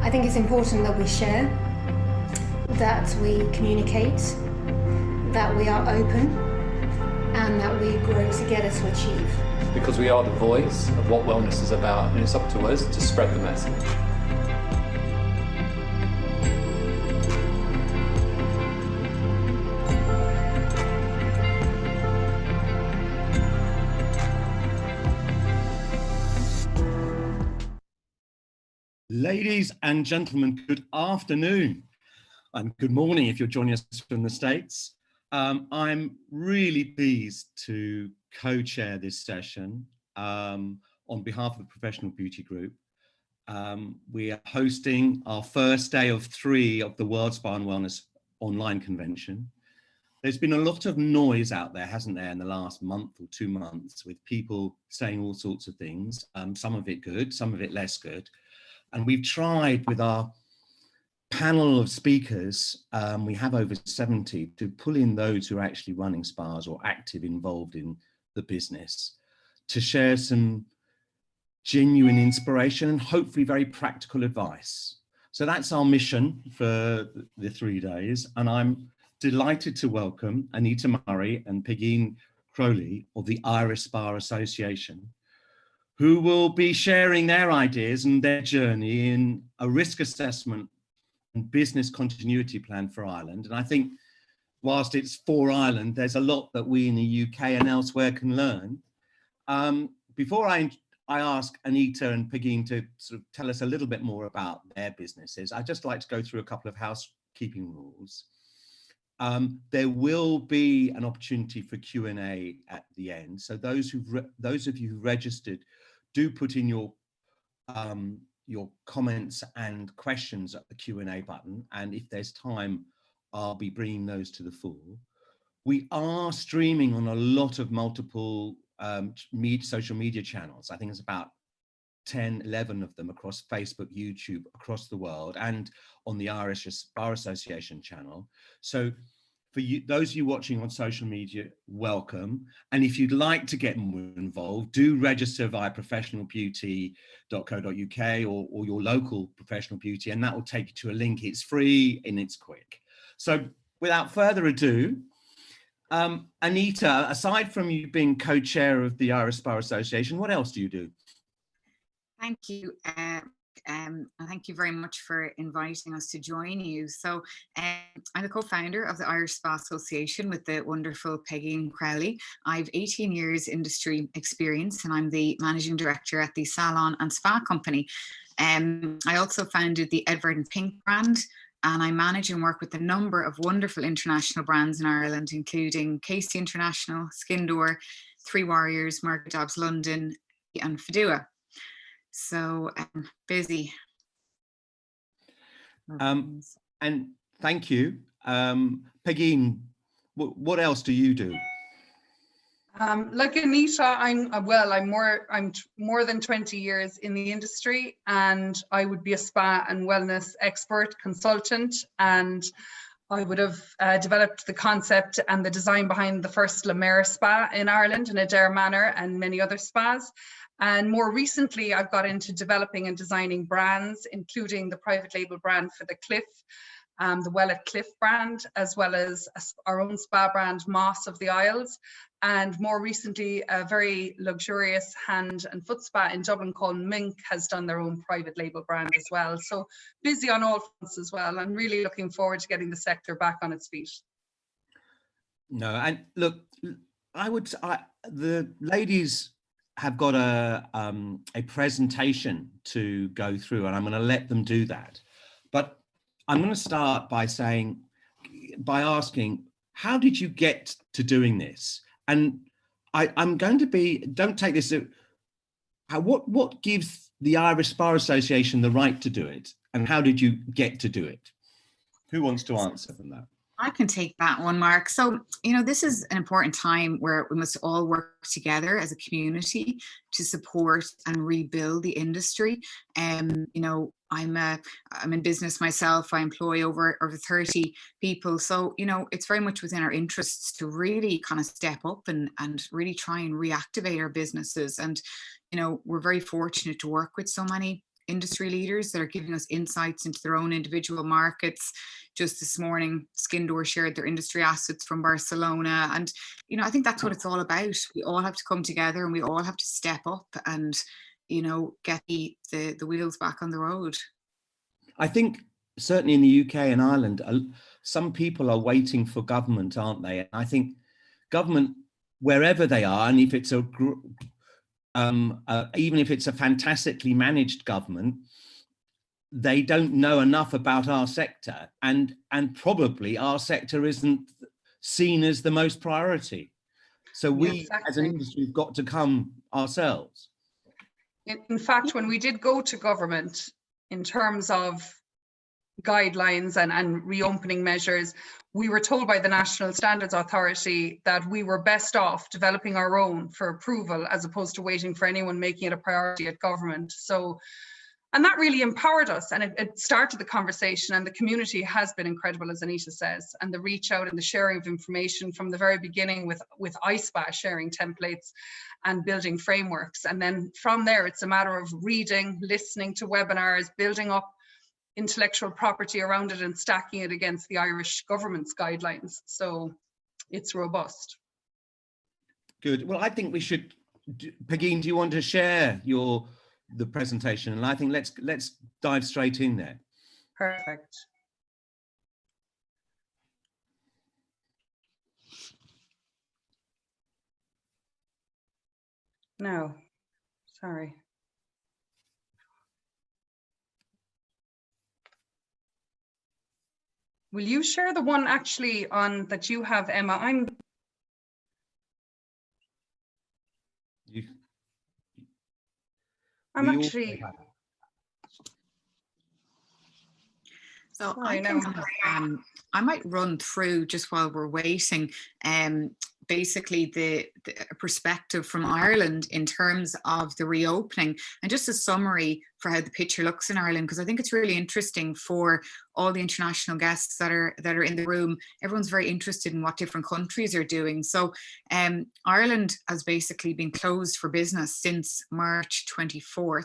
I think it's important that we share, that we communicate, that we are open, and that we grow together to achieve. Because we are the voice of what wellness is about, and it's up to us to spread the message. Ladies and gentlemen, good afternoon and good morning if you're joining us from the States. I'm really pleased to co-chair this session on behalf of the Professional Beauty Group. We are hosting our first day of 3 of the World Spa and Wellness online convention. There's been a lot of noise out there, hasn't there, in the last month or 2 months, with people saying all sorts of things, some of it good, some of it less good. And we've tried with our panel of speakers, we have over 70, to pull in those who are actually running spas or active involved in the business, to share some genuine inspiration and hopefully very practical advice. So that's our mission for the 3 days. And I'm delighted to welcome Anita Murray and Peigin Crowley of the Irish Spa Association, who will be sharing their ideas and their journey in a risk assessment and business continuity plan for Ireland. And I think whilst it's for Ireland, there's a lot that we in the UK and elsewhere can learn. Before I ask Anita and Peigin to sort of tell us a little bit more about their businesses, I'd just like to go through a couple of housekeeping rules. There will be an opportunity for Q&A at the end. So those of you who registered, do put in your comments and questions at the Q&A button. And if there's time, I'll be bringing those to the fore. We are streaming on a lot of multiple social media channels. I think it's about 10, 11 of them across Facebook, YouTube, across the world, and on the Irish Spa Association channel. So for you, those of you watching on social media, welcome. And if you'd like to get more involved, do register via professionalbeauty.co.uk or your local professional beauty, and that will take you to a link. It's free and it's quick. So without further ado, Anita, aside from you being co-chair of the Irish Spa Association, what else do you do? Thank you. Thank you very much for inviting us to join you. So I'm the co-founder of the Irish Spa Association with the wonderful Peigin Crowley. I have 18 years industry experience and I'm the managing director at the salon and spa company. I also founded the Edward and Pink brand, and I manage and work with a number of wonderful international brands in Ireland, including Casey International, Skin Door, Three Warriors, Margaret Dobbs London, and Fedua. So I'm busy. And thank you. Peigin, what else do you do? Like Anita, I'm more than 20 years in the industry, and I would be a spa and wellness expert consultant, and I would have developed the concept and the design behind the first La Mer spa in Ireland in Adair Manor and many other spas. And more recently, I've got into developing and designing brands, including the private label brand for the Cliff, the Well at Cliff brand, as well as our own spa brand, Moss of the Isles. And more recently, a very luxurious hand and foot spa in Dublin called Mink has done their own private label brand as well. So busy on all fronts as well. I'm really looking forward to getting the sector back on its feet. No, and look, the ladies have got a presentation to go through, and I'm going to let them do that. But I'm going to start by asking, how did you get to doing this? And I'm going to don't take this, what gives the Irish Spa Association the right to do it? And how did you get to do it? Who wants to answer from that? I can take that one, Mark. So, this is an important time where we must all work together as a community to support and rebuild the industry. I'm in business myself. I employ over 30 people. So, it's very much within our interests to really kind of step up and really try and reactivate our businesses. And, we're very fortunate to work with so many industry leaders that are giving us insights into their own individual markets. Just this morning, Skindor shared their industry assets from Barcelona. And, you know, I think that's what it's all about. We all have to come together and we all have to step up and, you know, get the wheels back on the road. I think certainly in the UK and Ireland, some people are waiting for government, aren't they? And I think government, wherever they are, and if it's even if it's a fantastically managed government, they don't know enough about our sector, and probably our sector isn't seen as the most priority. So we, exactly, as an industry, have got to come ourselves. In fact, when we did go to government in terms of guidelines and reopening measures, we were told by the National Standards Authority that we were best off developing our own for approval as opposed to waiting for anyone making it a priority at government. So, and that really empowered us, and it started the conversation, and the community has been incredible, as Anita says, and the reach out and the sharing of information from the very beginning with ISPA sharing templates and building frameworks. And then from there, it's a matter of reading, listening to webinars, building up intellectual property around it and stacking it against the Irish government's guidelines. So it's robust. Good. Well, I think we should, Peigin, do you want to share the presentation? And I think let's dive straight in there. Perfect. No, sorry. Will you share the one actually on that you have, Emma? I'm actually. So I might run through just while we're waiting, basically the perspective from Ireland in terms of the reopening, and just a summary for how the picture looks in Ireland, because I think it's really interesting for all the international guests that are in the room. Everyone's very interested in what different countries are doing. So Ireland has basically been closed for business since March 24th.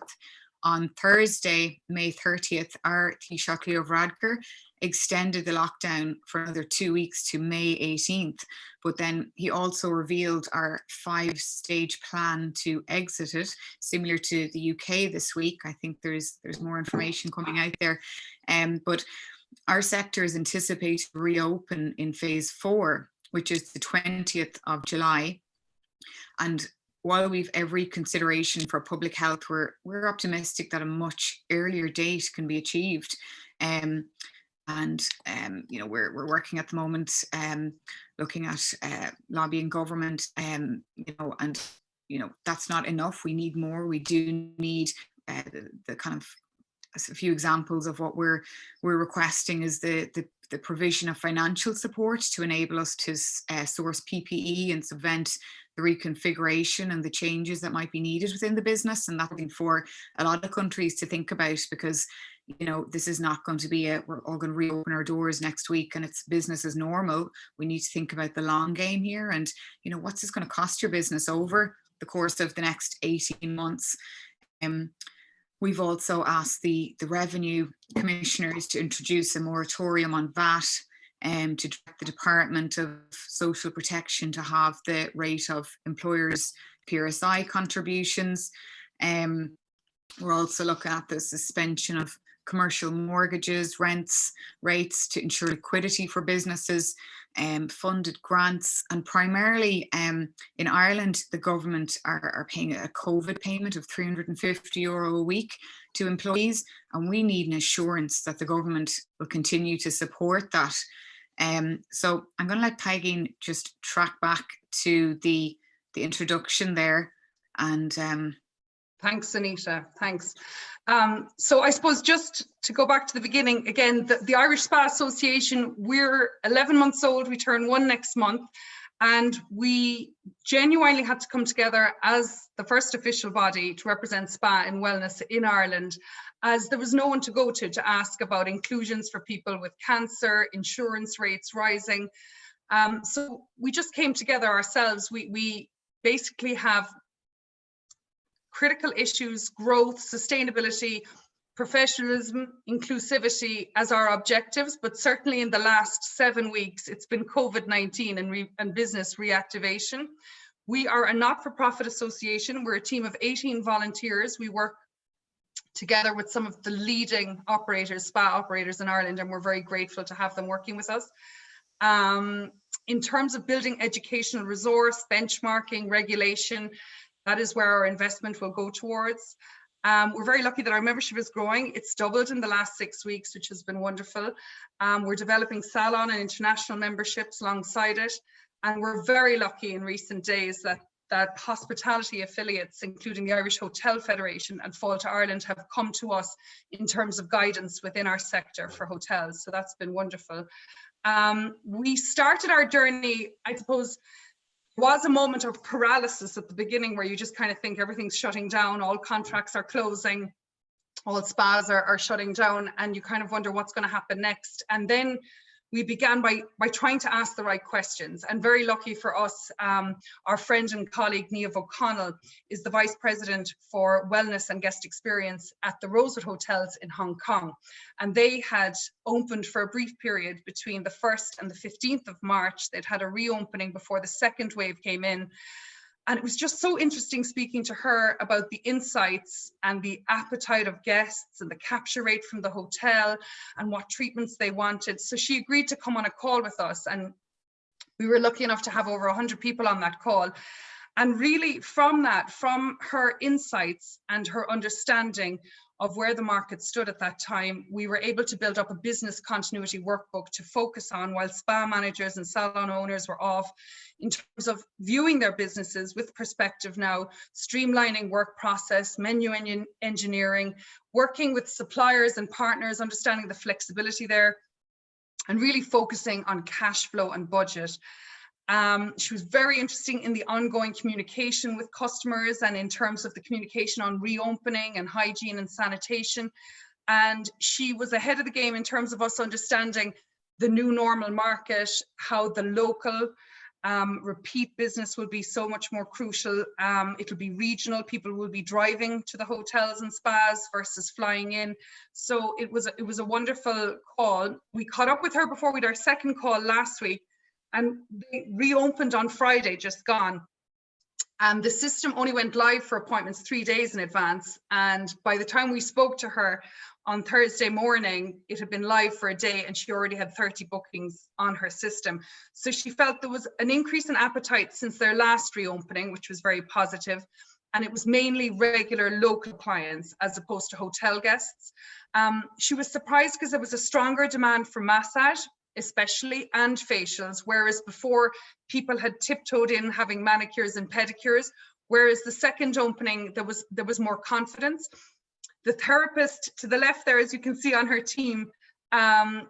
On Thursday, May 30th, our Taoiseach Leo Varadkar extended the lockdown for another 2 weeks to May 18th. But then he also revealed our 5-stage plan to exit it, similar to the UK this week. I think there's more information coming out there. But our sector is anticipated to reopen in phase 4, which is the 20th of July. And while we've every consideration for public health, we're optimistic that a much earlier date can be achieved. You know, we're working at the moment, looking at lobbying government, you know, and you know that's not enough. We need more. We do need the kind of a few examples of what we're requesting is the provision of financial support to enable us to source PPE and subvent the reconfiguration and the changes that might be needed within the business. And that's something for a lot of countries to think about, because you know, this is not going to be we're all going to reopen our doors next week and it's business as normal. We need to think about the long game here, and you know, what's this going to cost your business over the course of the next 18 months. We've also asked the revenue commissioners to introduce a moratorium on VAT, to direct the Department of Social Protection to have the rate of employers' PRSI contributions. We're also looking at the suspension of commercial mortgages, rents, rates to ensure liquidity for businesses, funded grants, and primarily in Ireland, the government are paying a COVID payment of €350 a week to employees, and we need an assurance that the government will continue to support that. So I'm going to let Peigin just track back to the introduction there, and thanks, Anita. Thanks. So I suppose just to go back to the beginning again, the Irish Spa Association, we're 11 months old. We turn 1 next month, and we genuinely had to come together as the first official body to represent spa and wellness in Ireland, as there was no one to go to ask about inclusions for people with cancer, insurance rates rising. So we just came together ourselves. We basically have critical issues, growth, sustainability, professionalism, inclusivity as our objectives, but certainly in the last 7 weeks, it's been COVID-19 and business reactivation. We are a not-for-profit association. We're a team of 18 volunteers. We work together with some of the leading operators, spa operators in Ireland, and we're very grateful to have them working with us. In terms of building educational resource, benchmarking, regulation, that is where our investment will go towards. We're very lucky that our membership is growing. It's doubled in the last 6 weeks, which has been wonderful. We're developing salon and international memberships alongside it. And we're very lucky in recent days that hospitality affiliates, including the Irish Hotel Federation and Fall to Ireland, have come to us in terms of guidance within our sector for hotels. So that's been wonderful. We started our journey, I suppose, was a moment of paralysis at the beginning where you just kind of think everything's shutting down, all contracts are closing, all spas are shutting down, and you kind of wonder what's going to happen next. And then we began by trying to ask the right questions. And very lucky for us, our friend and colleague Niamh O'Connell is the Vice President for Wellness and Guest Experience at the Rosewood Hotels in Hong Kong. And they had opened for a brief period between the 1st and the 15th of March. They'd had a reopening before the second wave came in. And it was just so interesting speaking to her about the insights and the appetite of guests and the capture rate from the hotel and what treatments they wanted. So she agreed to come on a call with us, and we were lucky enough to have over 100 people on that call. And really from her insights and her understanding of where the market stood at that time, we were able to build up a business continuity workbook to focus on while spa managers and salon owners were off, in terms of viewing their businesses with perspective now, streamlining work process, menu engineering, working with suppliers and partners, understanding the flexibility there, and really focusing on cash flow and budget. She was very interesting in the ongoing communication with customers and in terms of the communication on reopening and hygiene and sanitation. And she was ahead of the game in terms of us understanding the new normal market, how the local repeat business will be so much more crucial. It'll be regional. People will be driving to the hotels and spas versus flying in. So it was a wonderful call. We caught up with her before we had our second call last week, and they reopened on Friday, just gone. And the system only went live for appointments 3 days in advance. And by the time we spoke to her on Thursday morning, it had been live for a day and she already had 30 bookings on her system. So she felt there was an increase in appetite since their last reopening, which was very positive. And it was mainly regular local clients as opposed to hotel guests. She was surprised because there was a stronger demand for massage, especially, and facials, whereas before people had tiptoed in having manicures and pedicures, whereas the second opening there was more confidence. The therapist to the left there, as you can see on her team,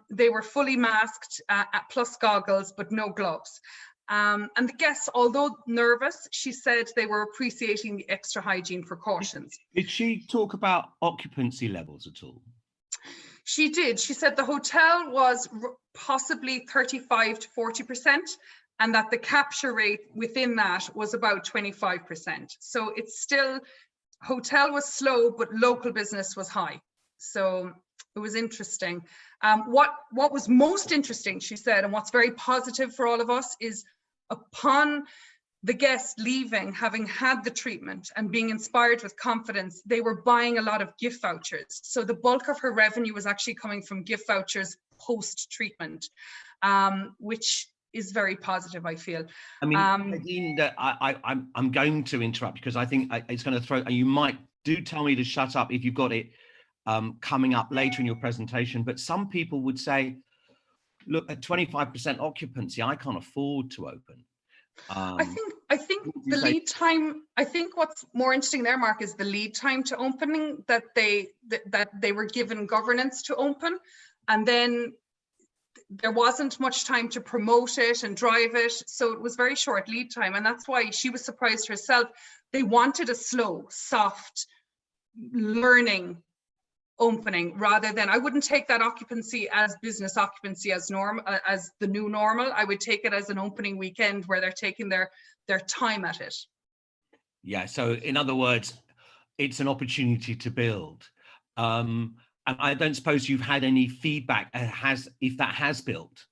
they were fully masked plus goggles but no gloves, and the guests, although nervous, she said they were appreciating the extra hygiene precautions. Did she talk about occupancy levels at all? She did. She said the hotel was possibly 35 to 40%, and that the capture rate within that was about 25%. So it's still, hotel was slow, but local business was high. So it was interesting. What was most interesting, she said, and what's very positive for all of us, is upon the guests leaving, having had the treatment and being inspired with confidence, they were buying a lot of gift vouchers. So the bulk of her revenue was actually coming from gift vouchers post-treatment, which is very positive, I feel. I mean, I'm going to interrupt because I think it's going to throw, you might do tell me to shut up if you've got it coming up later in your presentation, but some people would say, look, at 25% occupancy, I can't afford to open. I think the lead time, I think what's more interesting there, Mark, is the lead time to opening, that they were given governance to open, and then there wasn't much time to promote it and drive it. So it was very short lead time. And that's why she was surprised herself. They wanted a slow, soft learning opening rather than, I wouldn't take that occupancy as business occupancy as the new normal. I would take it as an opening weekend where they're taking their time at it. Yeah, so in other words, it's an opportunity to build. And I don't suppose you've had any feedback if that has built.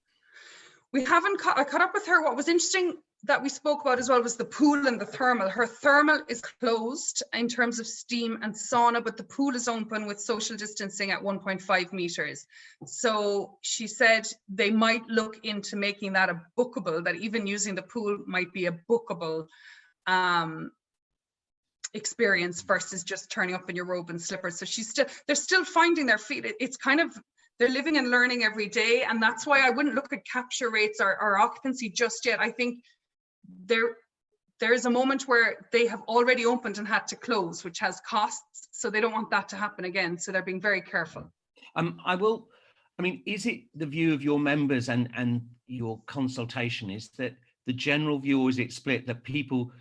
We haven't, I caught up with her. What was interesting that we spoke about as well was the pool and the thermal. Her thermal is closed in terms of steam and sauna, but the pool is open with social distancing at 1.5 meters. So she said they might look into making that a bookable, that even using the pool might be a bookable experience versus just turning up in your robe and slippers. So they're still finding their feet. It's kind of, they're living and learning every day. And that's why I wouldn't look at capture rates or occupancy just yet. I think there is a moment where they have already opened and had to close, which has costs. So they don't want that to happen again. So they're being very careful. Is it the view of your members and your consultation is that the general view, or is it split, that people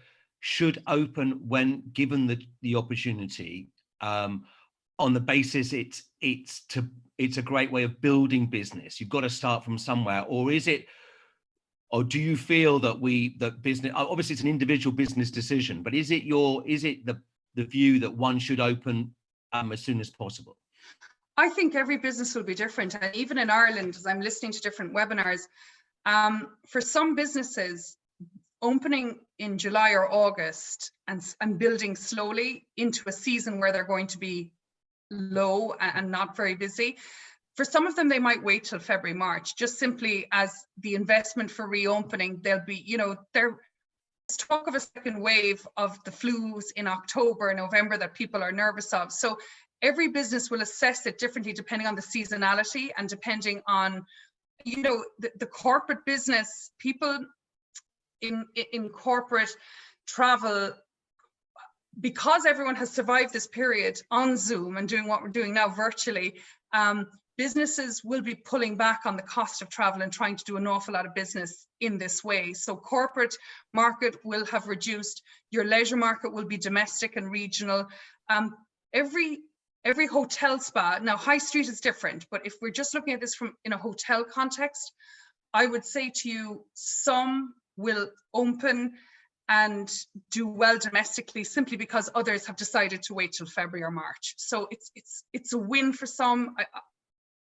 should open when given the opportunity, on the basis it's a great way of building business? You've got to start from somewhere, or do you feel that business, obviously it's an individual business decision, but is it the view that one should open as soon as possible? I think every business will be different. And even in Ireland, as I'm listening to different webinars, for some businesses, opening in July or August and building slowly into a season where they're going to be low and not very busy. For some of them, they might wait till February, March, just simply as the investment for reopening. There'll be, there's talk of a second wave of the flus in October and November that people are nervous of. So every business will assess it differently depending on the seasonality and depending on, the corporate business. People in corporate travel, because everyone has survived this period on Zoom and doing what we're doing now virtually, businesses will be pulling back on the cost of travel and trying to do an awful lot of business in this way. So corporate market will have reduced, your leisure market will be domestic and regional. Every hotel spa, now high street is different, but if we're just looking at this in a hotel context, I would say to you, some will open and do well domestically simply because others have decided to wait till February or March. So it's a win for some.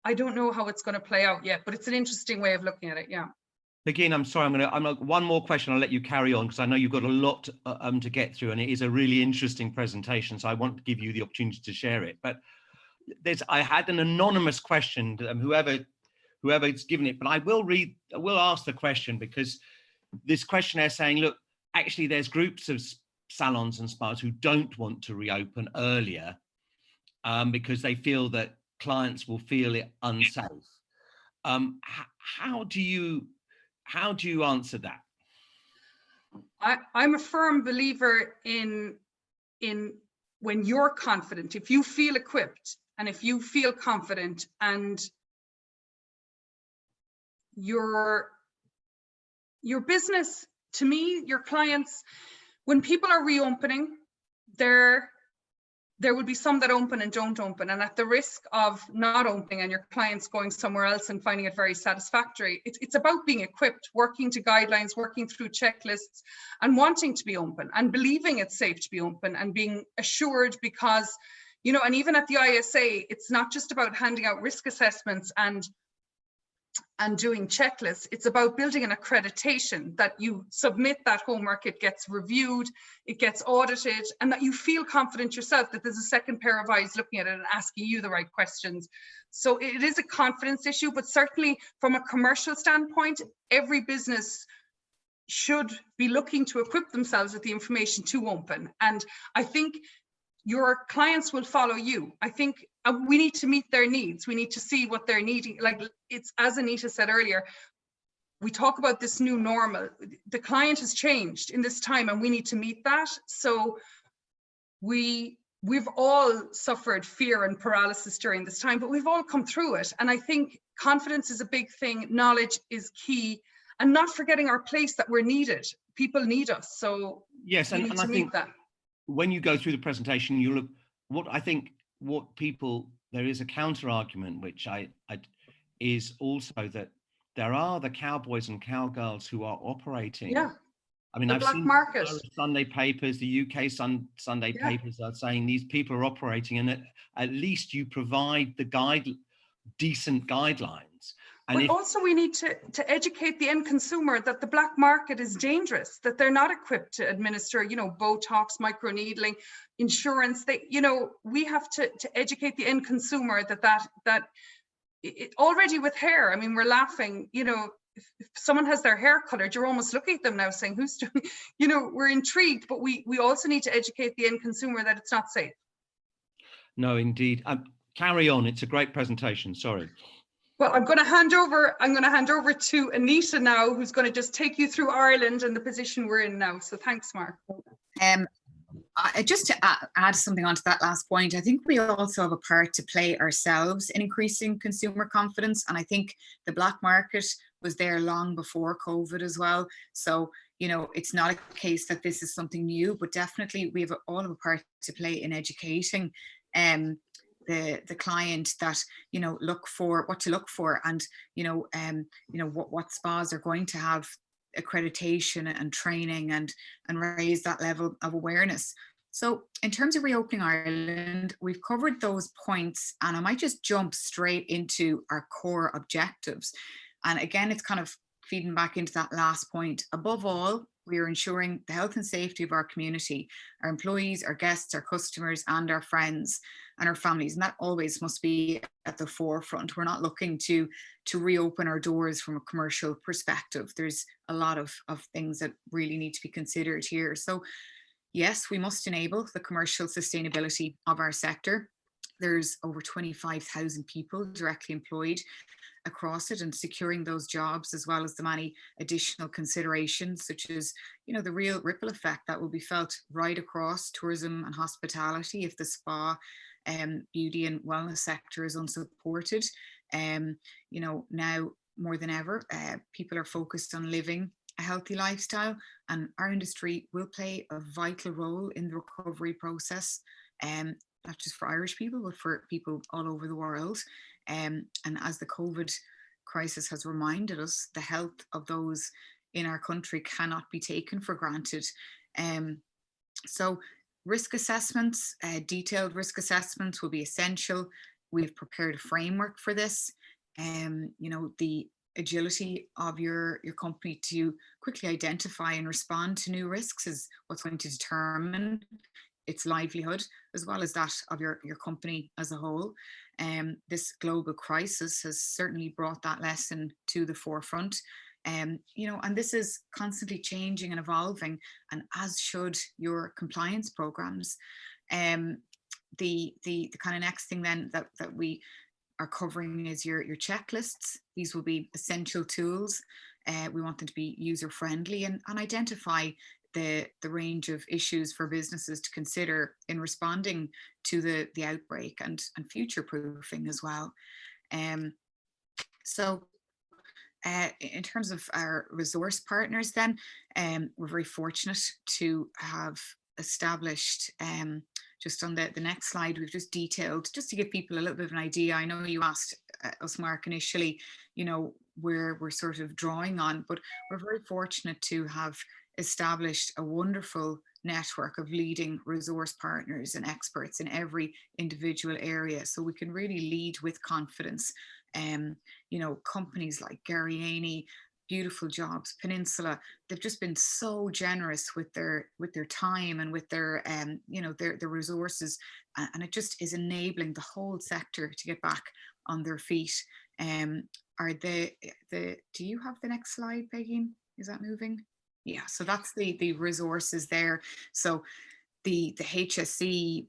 I don't know how it's going to play out yet, but it's an interesting way of looking at it. Yeah. Again, I'm sorry, I'm one more question. I'll let you carry on because I know you've got a lot to get through, and it is a really interesting presentation. So I want to give you the opportunity to share it. But I had an anonymous question, whoever's given it, but I will ask the question because this questionnaire is saying, look, actually there's groups of salons and spas who don't want to reopen earlier because they feel that clients will feel it unsafe. How do you answer that? I'm a firm believer in when you're confident, if you feel equipped and if you feel confident and your business, to me, your clients, when people are reopening, there will be some that open and don't open. And at the risk of not opening and your clients going somewhere else and finding it very satisfactory, it's about being equipped, working to guidelines, working through checklists and wanting to be open and believing it's safe to be open and being assured because, and even at the ISA, it's not just about handing out risk assessments and doing checklists. It's about building an accreditation that you submit that homework, it gets reviewed, it gets audited, and that you feel confident yourself that there's a second pair of eyes looking at it and asking you the right questions. So it is a confidence issue, but certainly from a commercial standpoint, every business should be looking to equip themselves with the information to open. And I think your clients will follow you. I think we need to meet their needs. We need to see what they're needing. Like it's, as Anita said earlier, we talk about this new normal. The client has changed in this time and we need to meet that. So we've all suffered fear and paralysis during this time, but we've all come through it. And I think confidence is a big thing. Knowledge is key, and not forgetting our place, that we're needed. People need us. So yes, and I think that when you go through the presentation, you'll look there is a counter argument, which is also that there are the cowboys and cowgirls who are operating I mean, The I've black seen market. Irish Sunday papers, the UK Sunday Yeah. papers are saying these people are operating, and at least you provide the decent guidelines. And But also we need to educate the end consumer that the black market is dangerous, that they're not equipped to administer, you know, Botox, microneedling, insurance. They, you know, we have to educate the end consumer that it, already with hair, I mean, we're laughing, you know, if someone has their hair colored, you're almost looking at them now saying, who's doing, you know, we're intrigued, but we also need to educate the end consumer that it's not safe. no, indeed. Carry on. It's a great presentation. Sorry. Well, I'm going to hand over to Anita now, who's going to just take you through Ireland and the position we're in now. So thanks, Mark. Just to add something onto that last point, I think we also have a part to play ourselves in increasing consumer confidence. And I think the black market was there long before COVID as well. So, you know, it's not a case that this is something new, but definitely we have all of a part to play in educating the client that, you know, look for what to look for, and what spas are going to have accreditation and training and raise that level of awareness. So in terms of reopening Ireland, we've covered those points, and I might just jump straight into our core objectives. And again, it's kind of feeding back into that last point. Above all, we are ensuring the health and safety of our community, our employees, our guests, our customers, and our friends and our families. And that always must be at the forefront. We're not looking to reopen our doors from a commercial perspective. There's a lot of things that really need to be considered here. So yes, we must enable the commercial sustainability of our sector. There's over 25,000 people directly employed across it, and securing those jobs, as well as the many additional considerations, such as, you know, the real ripple effect that will be felt right across tourism and hospitality if the spa, beauty and wellness sector is unsupported. You know, now more than ever, people are focused on living a healthy lifestyle, and our industry will play a vital role in the recovery process, not just for Irish people, but for people all over the world. And as the COVID crisis has reminded us, the health of those in our country cannot be taken for granted. So risk assessments, detailed risk assessments will be essential. We've prepared a framework for this. You know, the agility of your company to quickly identify and respond to new risks is what's going to determine its livelihood, as well as that of your company as a whole. This global crisis has certainly brought that lesson to the forefront. You know, and this is constantly changing and evolving, and as should your compliance programs. The kind of next thing then that we are covering is your checklists. These will be essential tools. We want them to be user friendly and identify the range of issues for businesses to consider in responding to the outbreak, and future proofing as well. So in terms of our resource partners then, we're very fortunate to have established, just on the next slide, we've just detailed, just to give people a little bit of an idea. I know you asked us, Mark, initially, you know, where we're sort of drawing on, but we're very fortunate to have established a wonderful network of leading resource partners and experts in every individual area, so we can really lead with confidence. You know, companies like Garryany, Beautiful Jobs, Peninsula, they've just been so generous with their time and with their you know, their resources, and it just is enabling the whole sector to get back on their feet. Are do you have the next slide, Peggy? Is that moving? Yeah, so that's the resources there. So the HSE,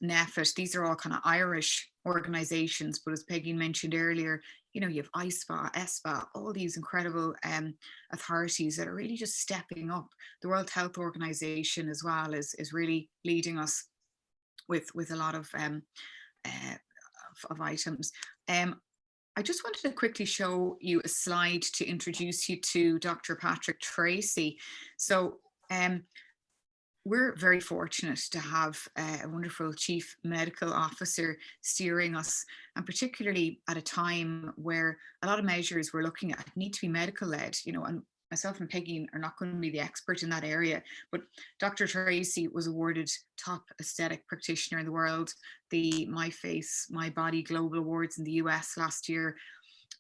NEFIT, these are all kind of Irish organizations, but as Peggy mentioned earlier, you know, you have ISPA, ESPA, all these incredible authorities that are really just stepping up. The World Health Organization as well is really leading us with a lot of items. I just wanted to quickly show you a slide to introduce you to Dr. Patrick Tracy. So we're very fortunate to have a wonderful Chief Medical Officer steering us, and particularly at a time where a lot of measures we're looking at need to be medical led, you know, and myself and Peggy are not going to be the expert in that area, but Dr. Tracy was awarded top aesthetic practitioner in the world, the My Face, My Body Global Awards in the US last year,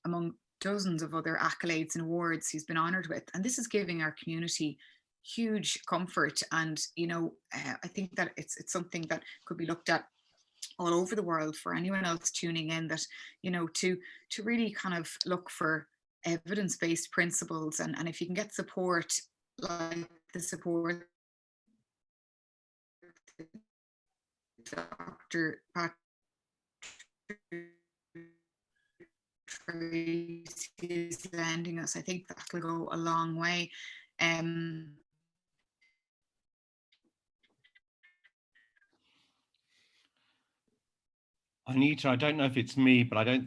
among dozens of other accolades and awards he's been honored with. And this is giving our community huge comfort. And, you know, I think that it's something that could be looked at all over the world for anyone else tuning in, that, you know, to really kind of look for evidence-based principles. And if you can get support, like the support Dr. Tracy is lending us, I think that will go a long way. Anita, I don't know if it's me, but I think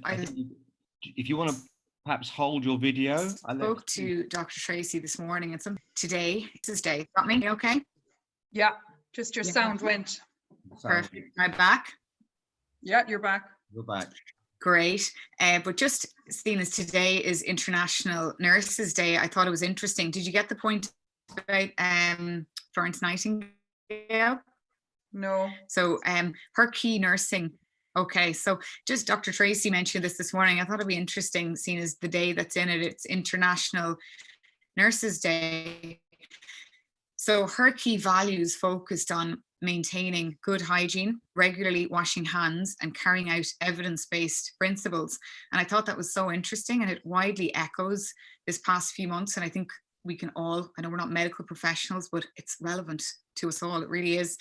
if you want to perhaps hold your video. I spoke to Dr. Tracy this morning, and today, it's his day. Got me okay? Yeah, just your sound went. Perfect. Am I back? Yeah, you're back. You're back. Great. But just seeing as today is International Nurses Day, I thought it was interesting. Did you get the point about Florence Nightingale? No. So her key nursing. Okay, so just Dr. Tracy mentioned this morning. I thought it'd be interesting, seeing as the day that's in it, it's International Nurses Day. So her key values focused on maintaining good hygiene, regularly washing hands, and carrying out evidence-based principles. And I thought that was so interesting, and it widely echoes this past few months. And I think we can all, I know we're not medical professionals, but it's relevant to us all. It really is.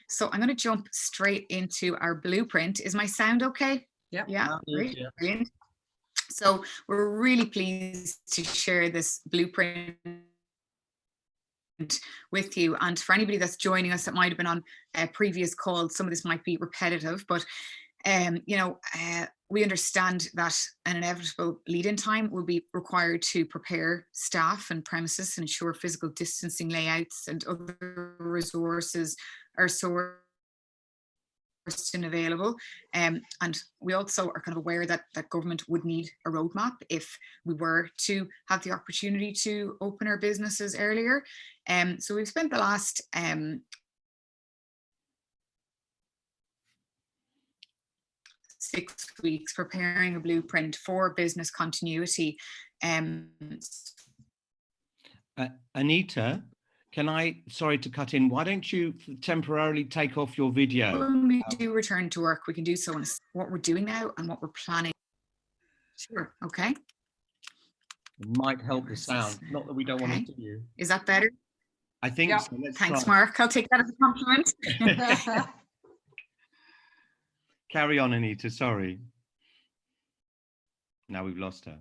So I'm going to jump straight into our blueprint. Is my sound okay? Yep. Yeah. Great. Yeah. Brilliant. So we're really pleased to share this blueprint with you. And for anybody that's joining us that might have been on a previous call, some of this might be repetitive, but we understand that an inevitable lead-in time will be required to prepare staff and premises and ensure physical distancing layouts and other resources are sourced and available. And we also are kind of aware that government would need a roadmap if we were to have the opportunity to open our businesses earlier. So we've spent the last 6 weeks preparing a blueprint for business continuity. Anita, sorry to cut in, why don't you temporarily take off your video? When we do return to work, we can do so on what we're doing now and what we're planning. Sure, okay. It might help the sound, not that we don't want to see you. Is that better? I think yeah. So. Thanks, try. Mark. I'll take that as a compliment. Carry on, Anita, sorry. Now we've lost her.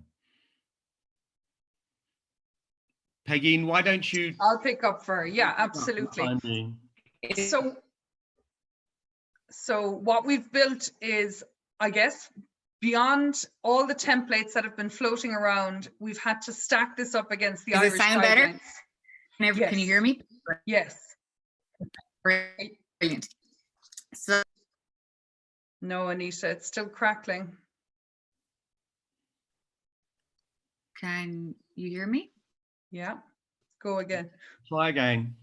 Peigin, why don't you? I'll pick up for her. Yeah, absolutely. So what we've built is, I guess, beyond all the templates that have been floating around, we've had to stack this up against the Irish guidelines. Does it sound better? Yes. Can you hear me? Yes. Brilliant. So. No, Anita, it's still crackling. Can you hear me? Yeah, go again. Try again.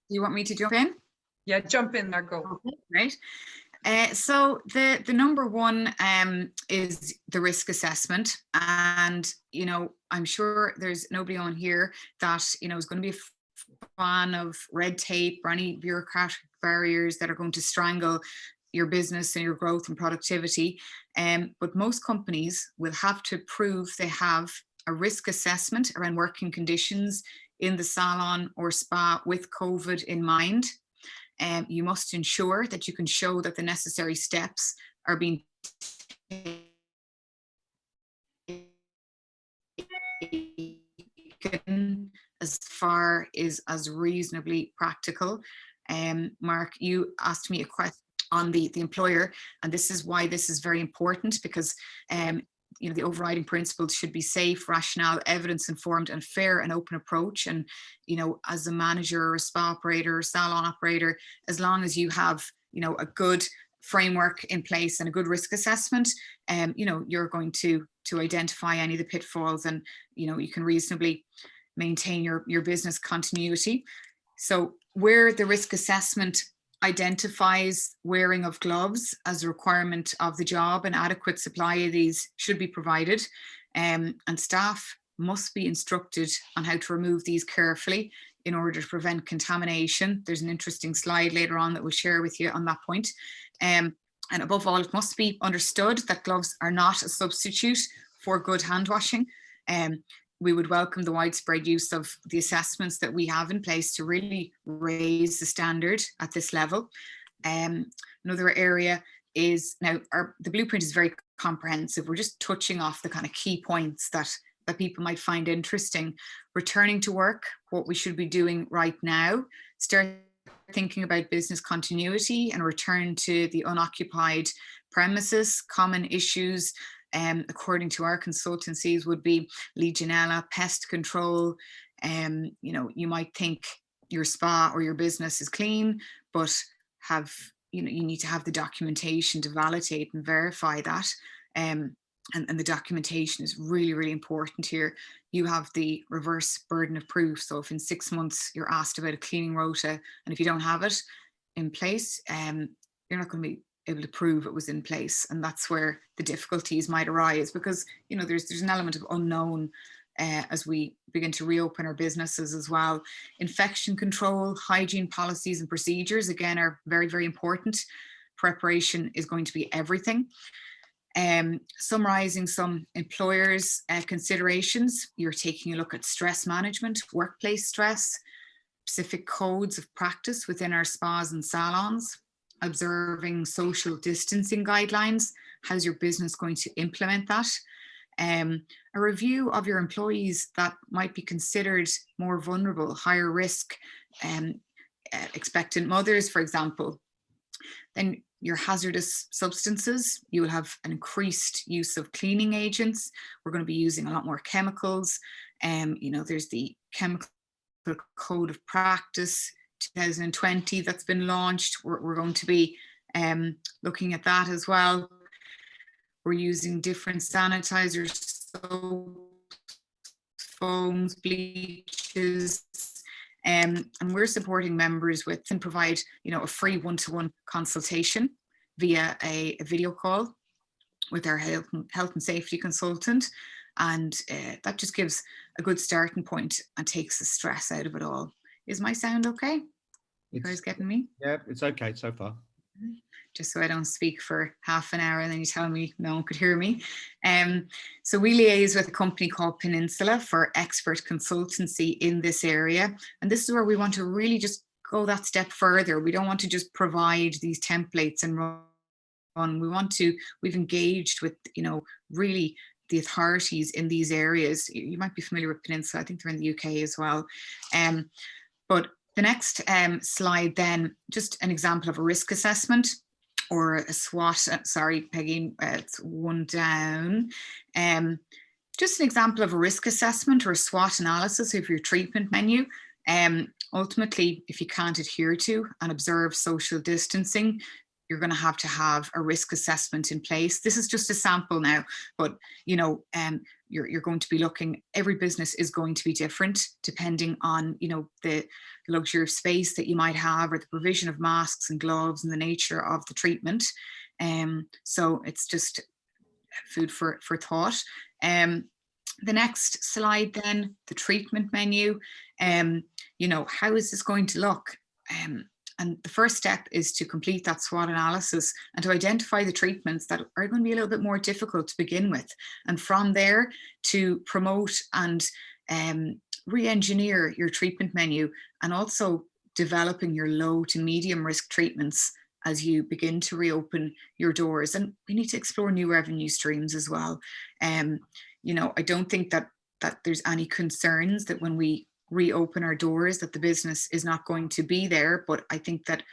Do you want me to jump in? Yeah, jump in there, go. Okay, great. So the number one is the risk assessment. And, I'm sure there's nobody on here that, is going to be a fan of red tape or any bureaucratic barriers that are going to strangle your business and your growth and productivity. But most companies will have to prove they have a risk assessment around working conditions in the salon or spa with COVID in mind. You must ensure that you can show that the necessary steps are being taken as far as reasonably practical. Mark, you asked me a question on the employer, and this is why this is very important, because the overriding principles should be safe, rational, evidence informed, and fair and open approach. And as a manager or a spa operator or salon operator, as long as you have a good framework in place and a good risk assessment, you know, you're going to identify any of the pitfalls, and you know, you can reasonably maintain your business continuity. So where the risk assessment identifies wearing of gloves as a requirement of the job, an adequate supply of these should be provided, and staff must be instructed on how to remove these carefully in order to prevent contamination. There's an interesting slide later on that we'll share with you on that point. And above all, it must be understood that gloves are not a substitute for good hand washing. We would welcome the widespread use of the assessments that we have in place to really raise the standard at this level. Another area is, now the blueprint is very comprehensive. We're just touching off the kind of key points that people might find interesting. Returning to work, what we should be doing right now, start thinking about business continuity and return to the unoccupied premises. Common issues, according to our consultancies, would be Legionella, pest control. You know, you might think your spa or your business is clean, but you need to have the documentation to validate and verify that. And the documentation is really, really important here. You have the reverse burden of proof. So if in 6 months you're asked about a cleaning rota, and if you don't have it in place, you're not going to be able to prove it was in place. And that's where the difficulties might arise, because, you know, there's an element of unknown as we begin to reopen our businesses as well. Infection control, hygiene policies and procedures, again, are very, very important. Preparation is going to be everything. Summarizing some employers' considerations, you're taking a look at stress management, workplace stress, specific codes of practice within our spas and salons, observing social distancing guidelines. How's your business going to implement that? A review of your employees that might be considered more vulnerable, higher risk, expectant mothers, for example. Then your hazardous substances, you will have an increased use of cleaning agents. We're going to be using a lot more chemicals. You know, there's the chemical code of practice 2020 that's been launched. We're going to be looking at that as well. We're using different sanitizers, soaps, foams, bleaches, and we're supporting members with and provide, you know, a free one-to-one consultation via a video call with our health and safety consultant, and that just gives a good starting point and takes the stress out of it all. Is my sound okay? You guys getting me? Yeah, it's okay so far. Just so I don't speak for half an hour and then you tell me no one could hear me. So we liaise with a company called Peninsula for expert consultancy in this area. And this is where we want to really just go that step further. We don't want to just provide these templates and run. We've engaged with, you know, really the authorities in these areas. You might be familiar with Peninsula. I think they're in the UK as well. But the next slide then, just an example of a risk assessment or a SWOT, sorry, Peggy, it's one down. Just an example of a risk assessment or a SWOT analysis of your treatment menu. Ultimately, if you can't adhere to and observe social distancing, you're going to have a risk assessment in place. This is just a sample now, but you know, you're going to be looking, every business is going to be different depending on, you know, the luxury of space that you might have, or the provision of masks and gloves and the nature of the treatment. So it's just food for thought. The next slide then, the treatment menu. You know, how is this going to look? And the first step is to complete that SWOT analysis and to identify the treatments that are going to be a little bit more difficult to begin with. And from there to promote and re-engineer your treatment menu, and also developing your low to medium risk treatments as you begin to reopen your doors. And we need to explore new revenue streams as well. You know, I don't think that there's any concerns that when we reopen our doors that the business is not going to be there, but I think that,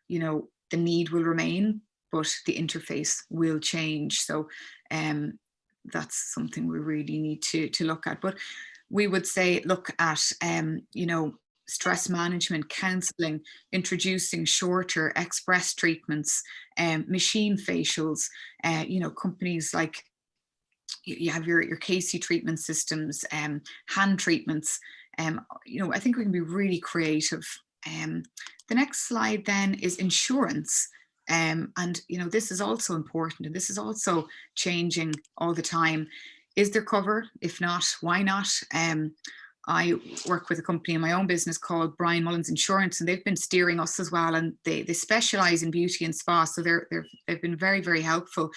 you know, the need will remain, but the interface will change. So that's something we really need to look at. But we would say look at you know, stress management, counselling, introducing shorter express treatments, machine facials, companies like you have your KC treatment systems, hand treatments. I think we can be really creative. The next slide then is insurance. This is also important, and this is also changing all the time. Is there cover? If not, why not? I work with a company in my own business called Brian Mullins Insurance, and they've been steering us as well. And they specialize in beauty and spa, so they've been very, very helpful.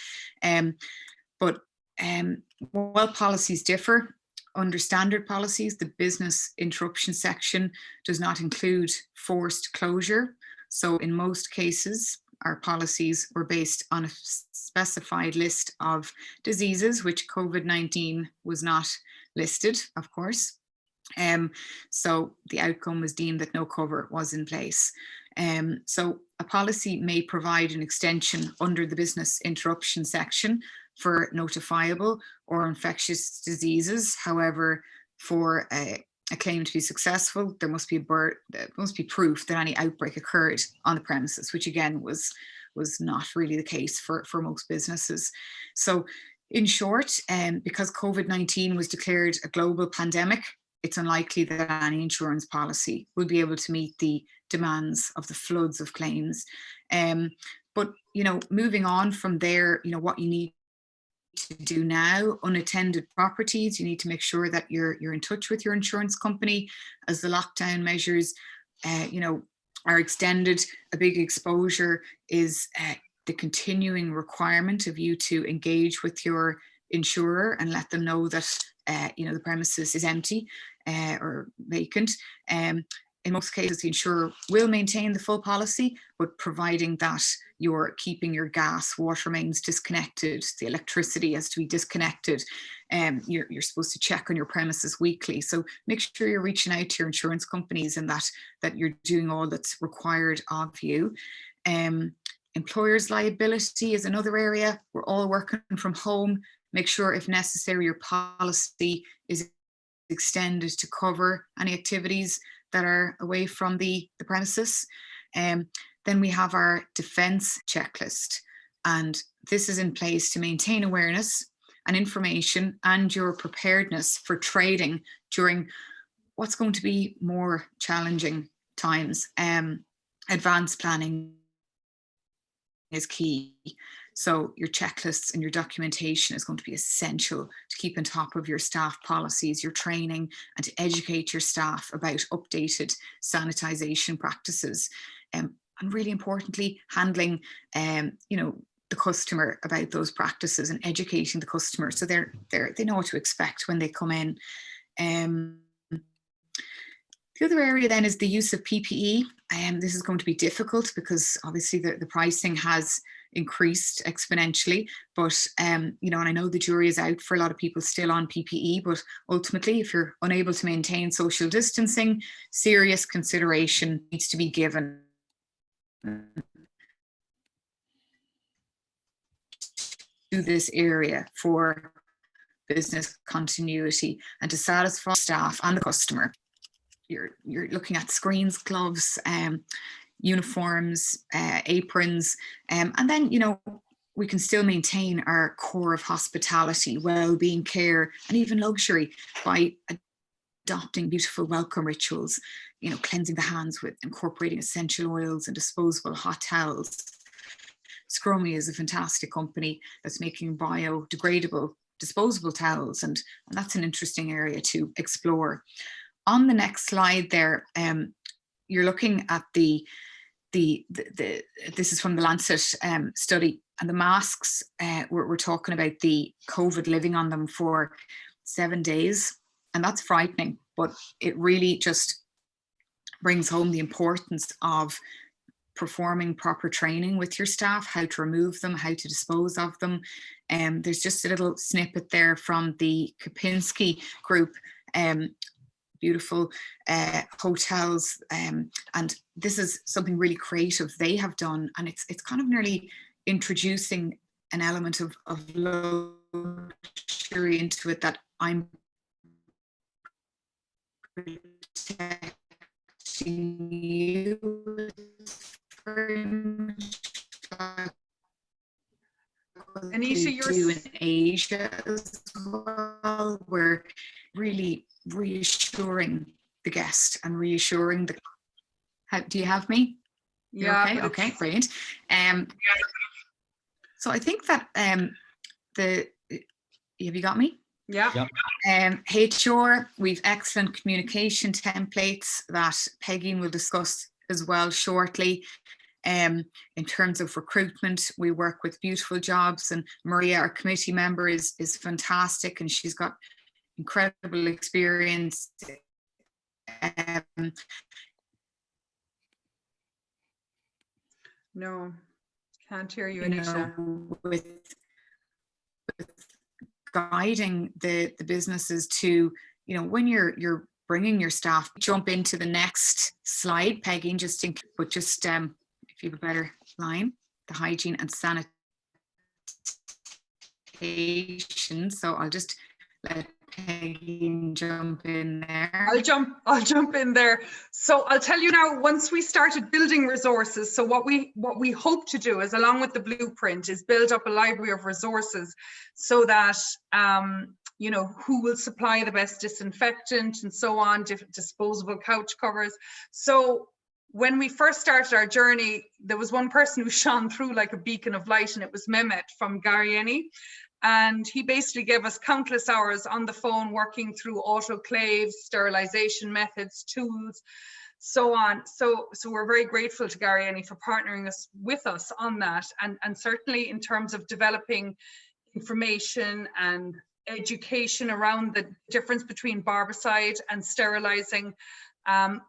While policies differ, under standard policies, the business interruption section does not include forced closure. So in most cases, our policies were based on a specified list of diseases, which COVID-19 was not listed, of course. So the outcome was deemed that no cover was in place. So a policy may provide an extension under the business interruption section for notifiable or infectious diseases. However, for a claim to be successful, there must be proof that any outbreak occurred on the premises, which again was not really the case for most businesses. So in short, because COVID-19 was declared a global pandemic, it's unlikely that any insurance policy will be able to meet the demands of the floods of claims. But moving on from there, what you need to do now, unattended properties, you need to make sure that you're in touch with your insurance company as the lockdown measures are extended. A big exposure is the continuing requirement of you to engage with your insurer and let them know that the premises is empty or vacant. In most cases, the insurer will maintain the full policy, but providing that you're keeping your gas, water mains disconnected, the electricity has to be disconnected, you're supposed to check on your premises weekly. So make sure you're reaching out to your insurance companies and that you're doing all that's required of you. Employers' liability is another area. We're all working from home. Make sure, if necessary, your policy is extended to cover any activities that are away from the premises. Then we have our defence checklist, and this is in place to maintain awareness and information and your preparedness for trading during what's going to be more challenging times. Advanced planning is key. So your checklists and your documentation is going to be essential to keep on top of your staff policies, your training, and to educate your staff about updated sanitisation practices. And really importantly, handling, the customer about those practices and educating the customer so they know what to expect when they come in. The other area then is the use of PPE. This is going to be difficult because obviously the pricing has increased exponentially, but and I know the jury is out for a lot of people still on PPE, but ultimately if you're unable to maintain social distancing, serious consideration needs to be given to this area for business continuity and to satisfy staff and the customer. You're looking at screens, gloves, uniforms, aprons, and then we can still maintain our core of hospitality, well-being, care, and even luxury by adopting beautiful welcome rituals, cleansing the hands with incorporating essential oils and disposable hot towels. Scrummy is a fantastic company that's making biodegradable disposable towels, and that's an interesting area to explore. On the next slide there, you're looking at this is from the Lancet study, and the masks, we're talking about the COVID living on them for 7 days, and that's frightening, but it really just brings home the importance of performing proper training with your staff, how to remove them, how to dispose of them. There's just a little snippet there from the Kapinski group, beautiful hotels, and this is something really creative they have done, and it's kind of nearly introducing an element of luxury into it, that I'm protected meeting you. Very much like what Anita, they you're do in Asia as well. We're really reassuring the guest and reassuring the. Do you have me? You're yeah, okay. Okay, brilliant. So I think that have you got me? yeah. HR, we've excellent communication templates that Peigin will discuss as well shortly. In terms of recruitment, we work with Beautiful Jobs, and Maria, our committee member, is fantastic, and she's got incredible experience. No, can't hear you, Anita. With guiding the businesses to, when you're bringing your staff, jump into the next slide, Peigin, if you have a better line, the hygiene and sanitation. So I'll just let Peigin jump in there. I'll jump in there. So I'll tell you now, once we started building resources, so what we hope to do is, along with the blueprint, is build up a library of resources so that who will supply the best disinfectant and so on, disposable couch covers. So when we first started our journey, there was one person who shone through like a beacon of light, and it was Mehmet from Garrieni. And he basically gave us countless hours on the phone working through autoclaves, sterilization methods, tools, so on. So we're very grateful to Garrieni for partnering with us on that. And certainly in terms of developing information and education around the difference between barbicide and sterilizing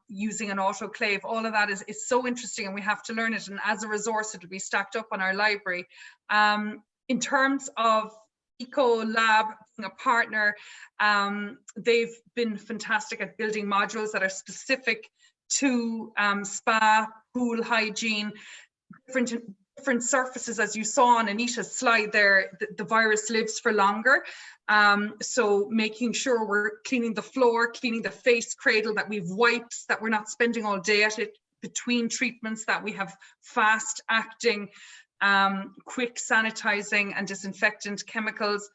using an autoclave, all of that is so interesting, and we have to learn it. And as a resource, it'll be stacked up on our library. In terms of Ecolab, being a partner, they've been fantastic at building modules that are specific to spa, pool hygiene, different surfaces. As you saw on Anita's slide there, the virus lives for longer. So making sure we're cleaning the floor, cleaning the face cradle, that we've wipes, that we're not spending all day at it between treatments, that we have fast acting quick sanitizing and disinfectant chemicals.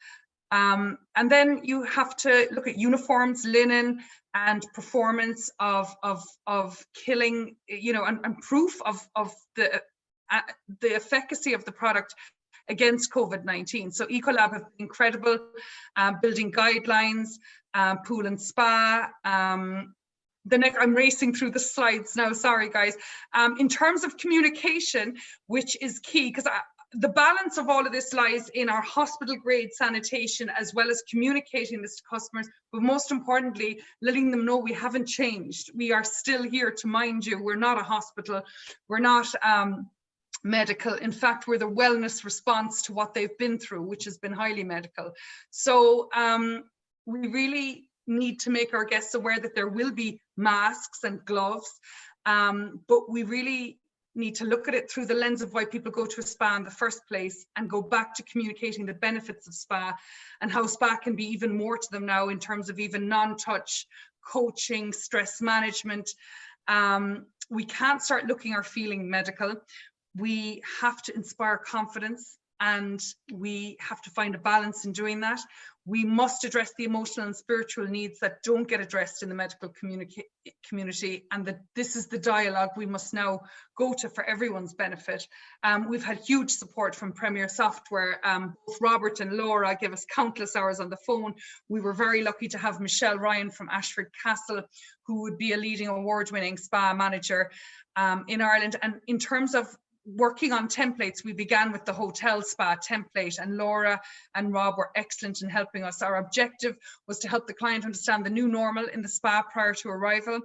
And then you have to look at uniforms, linen, and performance of killing, and proof of the efficacy of the product against COVID-19. So Ecolab have been incredible, building guidelines, pool and spa. I'm racing through the slides now, sorry guys. In terms of communication, which is key, because the balance of all of this lies in our hospital grade sanitation, as well as communicating this to customers, but most importantly, letting them know we haven't changed. We are still here to mind you. We're not a hospital. We're not medical. In fact, we're the wellness response to what they've been through, which has been highly medical. So we really need to make our guests aware that there will be masks and gloves, but we really need to look at it through the lens of why people go to a spa in the first place, and go back to communicating the benefits of spa and how spa can be even more to them now in terms of even non-touch coaching, stress management. We can't start looking or feeling medical. We have to inspire confidence, and we have to find a balance in doing that. We must address the emotional and spiritual needs that don't get addressed in the medical community, and that this is the dialogue we must now go to for everyone's benefit. We've had huge support from Premier Software. Both Robert and Laura gave us countless hours on the phone. We were very lucky to have Michelle Ryan from Ashford Castle, who would be a leading award-winning spa manager in Ireland. And in terms of working on templates, we began with the hotel spa template, and Laura and Rob were excellent in helping us. Our objective was to help the client understand the new normal in the spa prior to arrival.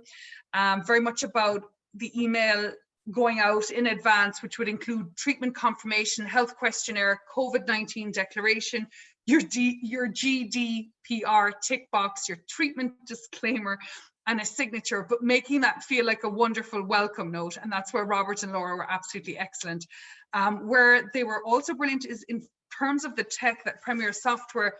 Very much about the email going out in advance, which would include treatment confirmation, health questionnaire, COVID-19 declaration, your GDPR tick box, your treatment disclaimer, and a signature, but making that feel like a wonderful welcome note. And that's where Robert and Laura were absolutely excellent. Where they were also brilliant is in terms of the tech that Premier Software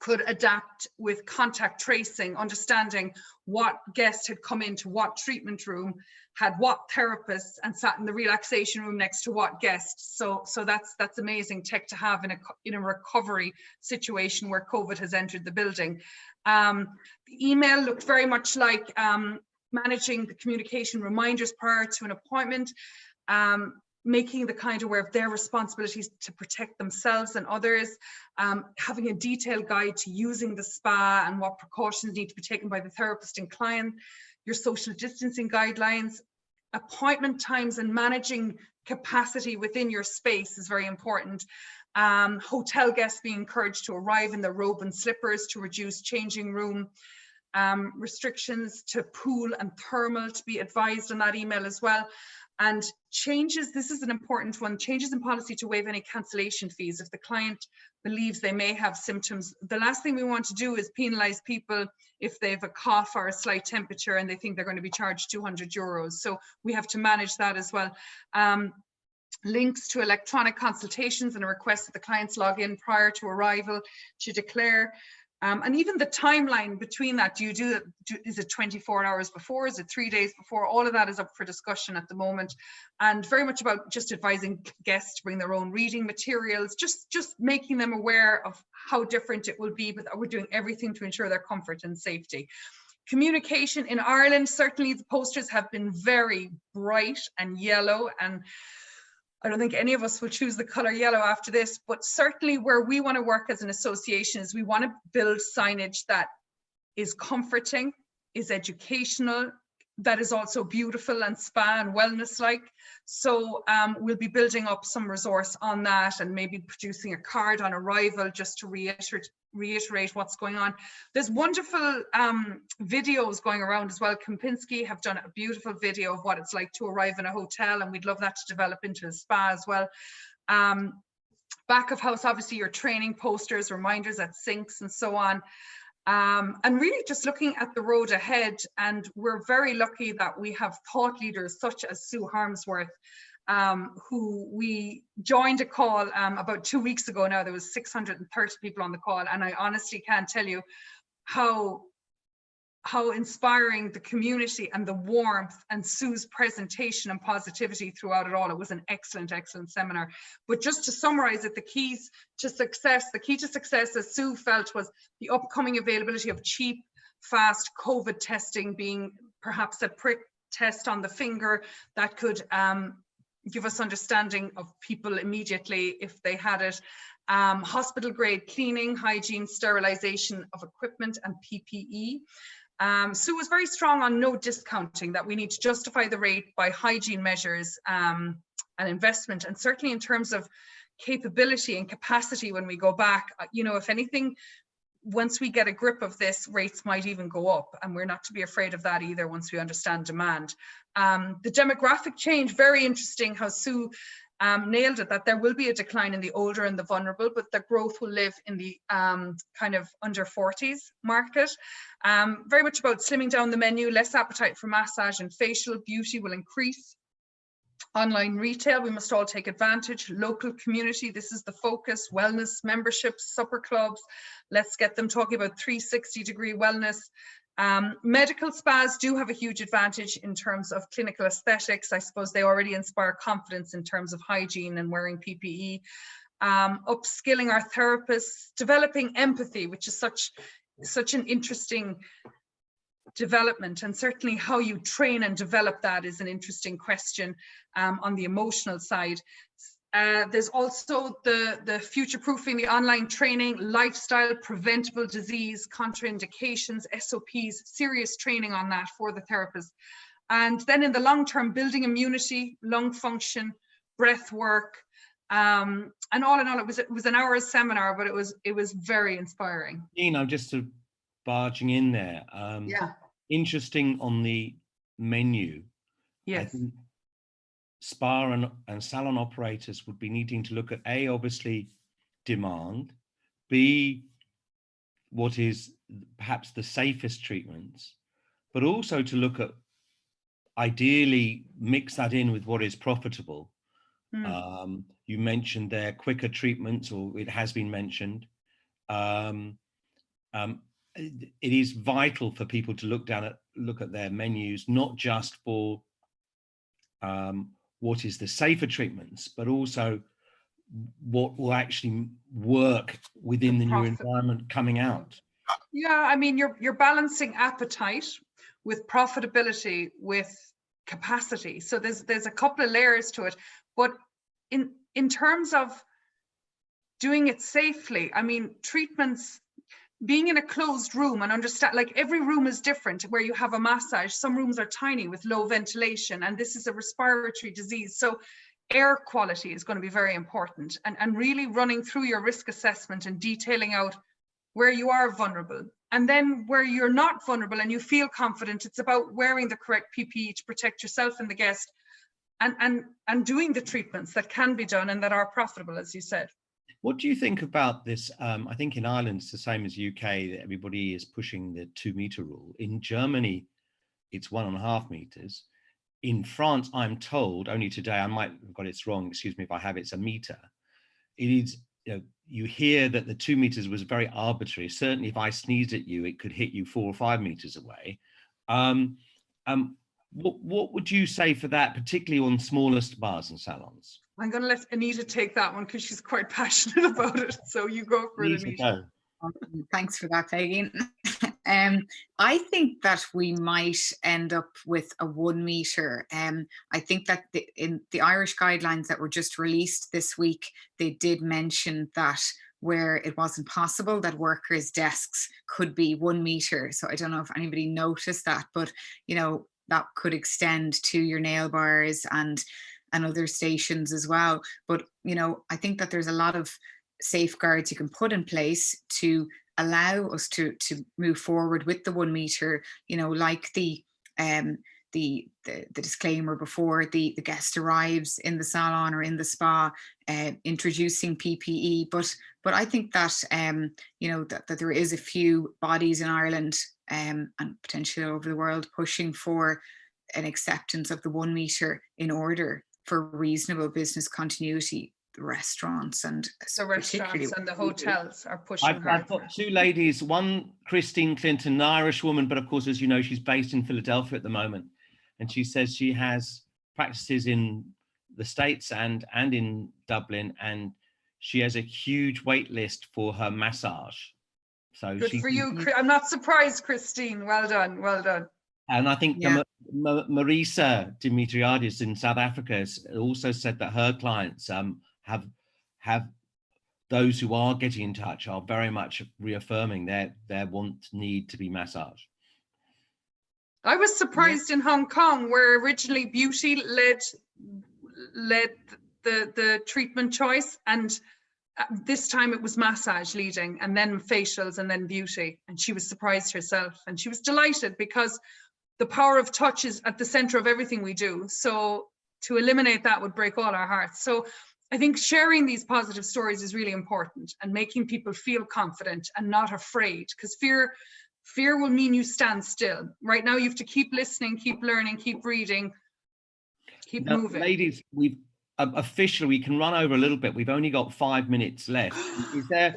could adapt with contact tracing, understanding what guest had come into what treatment room, had what therapists, and sat in the relaxation room next to what guest. So that's amazing tech to have in a recovery situation where COVID has entered the building. The email looked very much like managing the communication reminders prior to an appointment, making the client aware of their responsibilities to protect themselves and others, having a detailed guide to using the spa and what precautions need to be taken by the therapist and client, your social distancing guidelines, appointment times, and managing capacity within your space is very important. Hotel guests being encouraged to arrive in their robe and slippers to reduce changing room. Restrictions to pool and thermal to be advised on that email as well. And changes, this is an important one, changes in policy to waive any cancellation fees. If the client believes they may have symptoms, the last thing we want to do is penalize people if they have a cough or a slight temperature and they think they're going to be charged €200. So we have to manage that as well. Links to electronic consultations and a request that the clients log in prior to arrival to declare. And even the timeline between that, is it 24 hours before, is it 3 days before? All of that is up for discussion at the moment, and very much about just advising guests to bring their own reading materials, just making them aware of how different it will be, but that we're doing everything to ensure their comfort and safety. Communication in Ireland, certainly the posters have been very bright and yellow, and I don't think any of us will choose the color yellow after this, but certainly where we want to work as an association is we want to build signage that is comforting, is educational, that is also beautiful and spa and wellness like. So we'll be building up some resource on that and maybe producing a card on arrival just to reiterate what's going on. There's wonderful videos going around as well. Kempinski have done a beautiful video of what it's like to arrive in a hotel, and we'd love that to develop into a spa as well. Back of house, obviously your training posters, reminders at sinks and so on. And really just looking at the road ahead, and we're very lucky that we have thought leaders such as Sue Harmsworth, who we joined a call about 2 weeks ago now. There was 630 people on the call, and I honestly can't tell you how inspiring the community and the warmth and Sue's presentation and positivity throughout it all. It was an excellent, excellent seminar. But just to summarize it, the key to success, as Sue felt, was the upcoming availability of cheap, fast COVID testing, being perhaps a prick test on the finger that could give us understanding of people immediately if they had it. Hospital grade cleaning, hygiene, sterilization of equipment and PPE. Sue was very strong on no discounting, that we need to justify the rate by hygiene measures and investment, and certainly in terms of capability and capacity when we go back, if anything, once we get a grip of this, rates might even go up, and we're not to be afraid of that either once we understand demand. The demographic change, very interesting how Sue nailed it, that there will be a decline in the older and the vulnerable, but the growth will live in the kind of under 40s market. Very much about slimming down the menu, less appetite for massage and facial, beauty will increase. Online retail, we must all take advantage. Local community, this is the focus. Wellness memberships, supper clubs, let's get them talking about 360-degree wellness. Medical spas do have a huge advantage in terms of clinical aesthetics. I suppose they already inspire confidence in terms of hygiene and wearing PPE. Upskilling our therapists, developing empathy, which is such an interesting development, and certainly how you train and develop that is an interesting question on the emotional side. There's also the future-proofing, the online training, lifestyle, preventable disease, contraindications, SOPs, serious training on that for the therapist. And then in the long term, building immunity, lung function, breath work, and all in all, it was an hour's seminar, but it was very inspiring. Dean, I'm just sort of barging in there. Yeah. Interesting on the menu. Yes. I think spa and salon operators would be needing to look at A, obviously demand, B, what is perhaps the safest treatments, but also to look at, ideally mix that in with what is profitable. You mentioned there quicker treatments, or it has been mentioned, it is vital for people to look at their menus, not just for what is the safer treatments, but also what will actually work within the new environment coming out. Yeah, I mean, you're balancing appetite with profitability with capacity. So there's a couple of layers to it, but in terms of doing it safely, I mean, treatments, being in a closed room and understand, like every room is different. Where you have a massage, some rooms are tiny with low ventilation, and this is a respiratory disease. So air quality is going to be very important, and really running through your risk assessment and detailing out where you are vulnerable. And then where you're not vulnerable and you feel confident, it's about wearing the correct PPE to protect yourself and the guest, and doing the treatments that can be done and that are profitable, as you said. What do you think about this? I think in Ireland it's the same as UK, that everybody is pushing the 2-meter rule. In Germany, it's 1.5 meters. In France, I'm told, only today, I might have got it wrong, excuse me if I have, it's a meter. It is, you hear that the 2 meters was very arbitrary. Certainly if I sneezed at you, it could hit you 4 or 5 meters away. What would you say for that, particularly on smaller bars and salons? I'm going to let Anita take that one because she's quite passionate about it. So you go for it, Anita. Thanks for that, Peigin. I think that we might end up with a 1 meter. I think that in the Irish guidelines that were just released this week, they did mention that where it wasn't possible, that workers' desks could be 1 meter. So I don't know if anybody noticed that, but that could extend to your nail bars and other stations as well. But I think that there's a lot of safeguards you can put in place to allow us to move forward with the 1 meter, like the disclaimer before the guest arrives in the salon or in the spa, introducing PPE. But I think that that there is a few bodies in Ireland and potentially over the world pushing for an acceptance of the 1 meter in order for reasonable business continuity. The restaurants and the hotels are pushing hard. I've got 2 ladies, one Christine Clinton, an Irish woman, but of course, as you know, she's based in Philadelphia at the moment. And she says she has practices in the States and in Dublin, and she has a huge wait list for her massage. So good for you. I'm not surprised, Christine. Well done. Well done. And I think Marisa Dimitriadis in South Africa has also said that her clients have those who are getting in touch are very much reaffirming their need to be massaged. I was surprised in Hong Kong, where originally beauty led the treatment choice, and this time it was massage leading, and then facials, and then beauty. And she was surprised herself, and she was delighted because the power of touch is at the center of everything we do. So to eliminate that would break all our hearts. So I think sharing these positive stories is really important, and making people feel confident and not afraid, because fear will mean you stand still. Right now you have to keep listening, keep learning, keep reading, keep moving. Ladies, we've officially, we can run over a little bit. We've only got 5 minutes left. Is there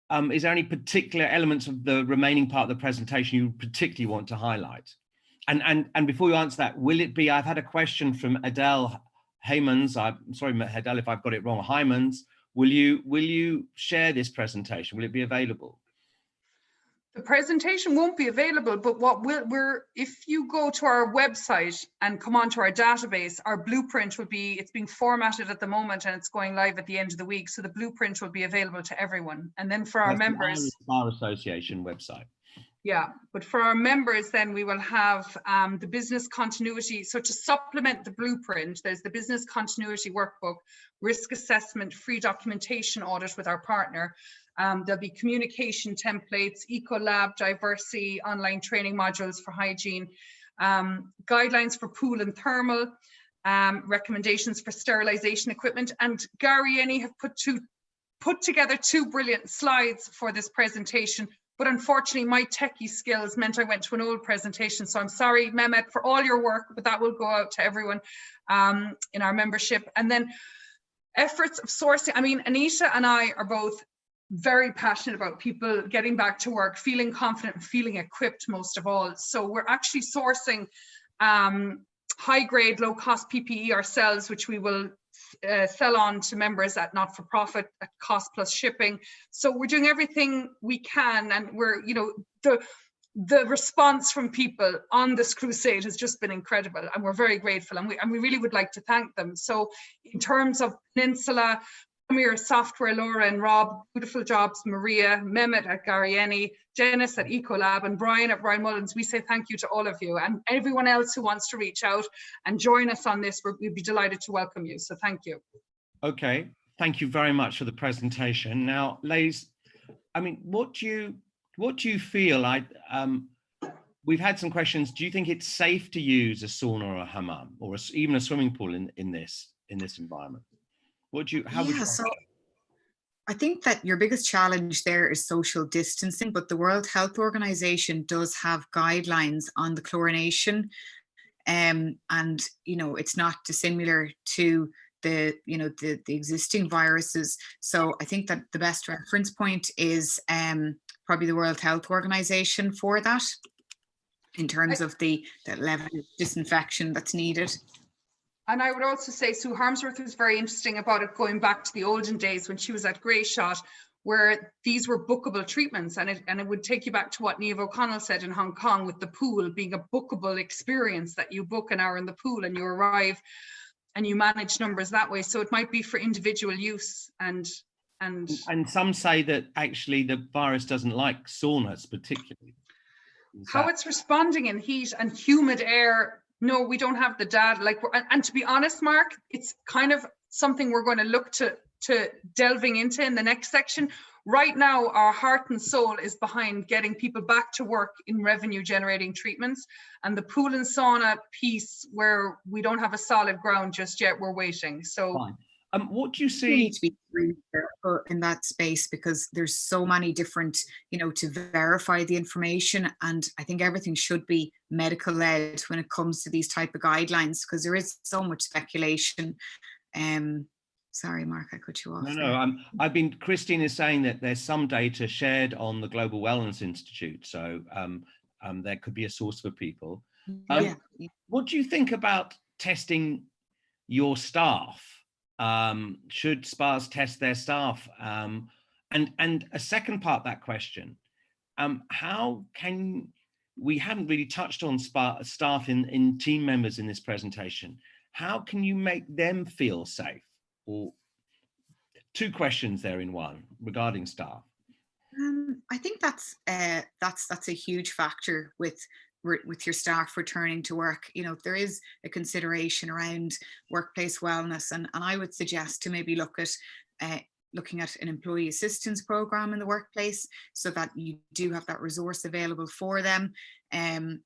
any particular elements of the remaining part of the presentation you particularly want to highlight? And before you answer that, will it be, I've had a question from Adele Heymans. I'm sorry, Adele, if I've got it wrong, Heymans. Will you share this presentation? Will it be available? The presentation won't be available, but if you go to our website and come onto our database, our blueprint it's being formatted at the moment, and it's going live at the end of the week. So the blueprint will be available to everyone. And then for our members, the Bar Association website. Yeah, but for our members, then we will have the business continuity. So to supplement the blueprint, there's the business continuity workbook, risk assessment, free documentation audit with our partner. There'll be communication templates, eco-lab, diversity, online training modules for hygiene, guidelines for pool and thermal, recommendations for sterilization equipment. And Gary and I have put together 2 brilliant slides for this presentation. But unfortunately, my techie skills meant I went to an old presentation. So I'm sorry, Mehmet, for all your work, but that will go out to everyone in our membership. And then efforts of sourcing. I mean, Anita and I are both very passionate about people getting back to work, feeling confident and feeling equipped most of all. So we're actually sourcing high grade, low cost PPE ourselves, which we will sell on to members at not-for-profit at cost plus shipping. So we're doing everything we can, and we're, you know, the response from people on this crusade has just been incredible, and we're very grateful, and we really would like to thank them. So in terms of Peninsula, Premier Software, Laura and Rob, Beautiful Jobs, Maria, Mehmet at Garieni, Janice at Ecolab, and Brian at Brian Mullins, we say thank you to all of you, and everyone else who wants to reach out and join us on this. We'd be delighted to welcome you. So thank you. Okay, thank you very much for the presentation. Now, ladies, I mean, what do you feel? We've had some questions. Do you think it's safe to use a sauna or a hammam, or even a swimming pool in this environment? So I think that your biggest challenge there is social distancing, but the World Health Organization does have guidelines on the chlorination, and you know, it's not dissimilar to the existing viruses. So I think that the best reference point is probably the World Health Organization for that, in terms of the level of disinfection that's needed. And I would also say Sue Harmsworth was very interesting about it, going back to the olden days when she was at Grey Shot, where these were bookable treatments, and it would take you back to what Niamh O'Connell said in Hong Kong, with the pool being a bookable experience, that you book an hour in the pool and you arrive and you manage numbers that way. So it might be for individual use, and some say that actually the virus doesn't like saunas particularly. How it's responding in heat and humid air, no, we don't have the data. Like, and to be honest, Mark, it's kind of something we're going to look to delving into in the next section. Right now, our heart and soul is behind getting people back to work in revenue generating treatments, and the pool and sauna piece, where we don't have a solid ground just yet, we're waiting. So fine. What do you see? We need to be really careful in that space, because there's so many different, you know, to verify the information, and I think everything should be medical led when it comes to these type of guidelines, because there is so much speculation. Sorry, Mark, I cut you off. No. Christine is saying that there's some data shared on the Global Wellness Institute, so there could be a source for people. What do you think about testing your staff? Should spas test their staff? And a second part of that question, how can, we haven't really touched on staff in team members in this presentation. How can you make them feel safe? Or two questions there in one regarding staff. I think that's a huge factor with your staff returning to work. You know, there is a consideration around workplace wellness, and I would suggest to maybe looking at an employee assistance program in the workplace, so that you do have that resource available for them. In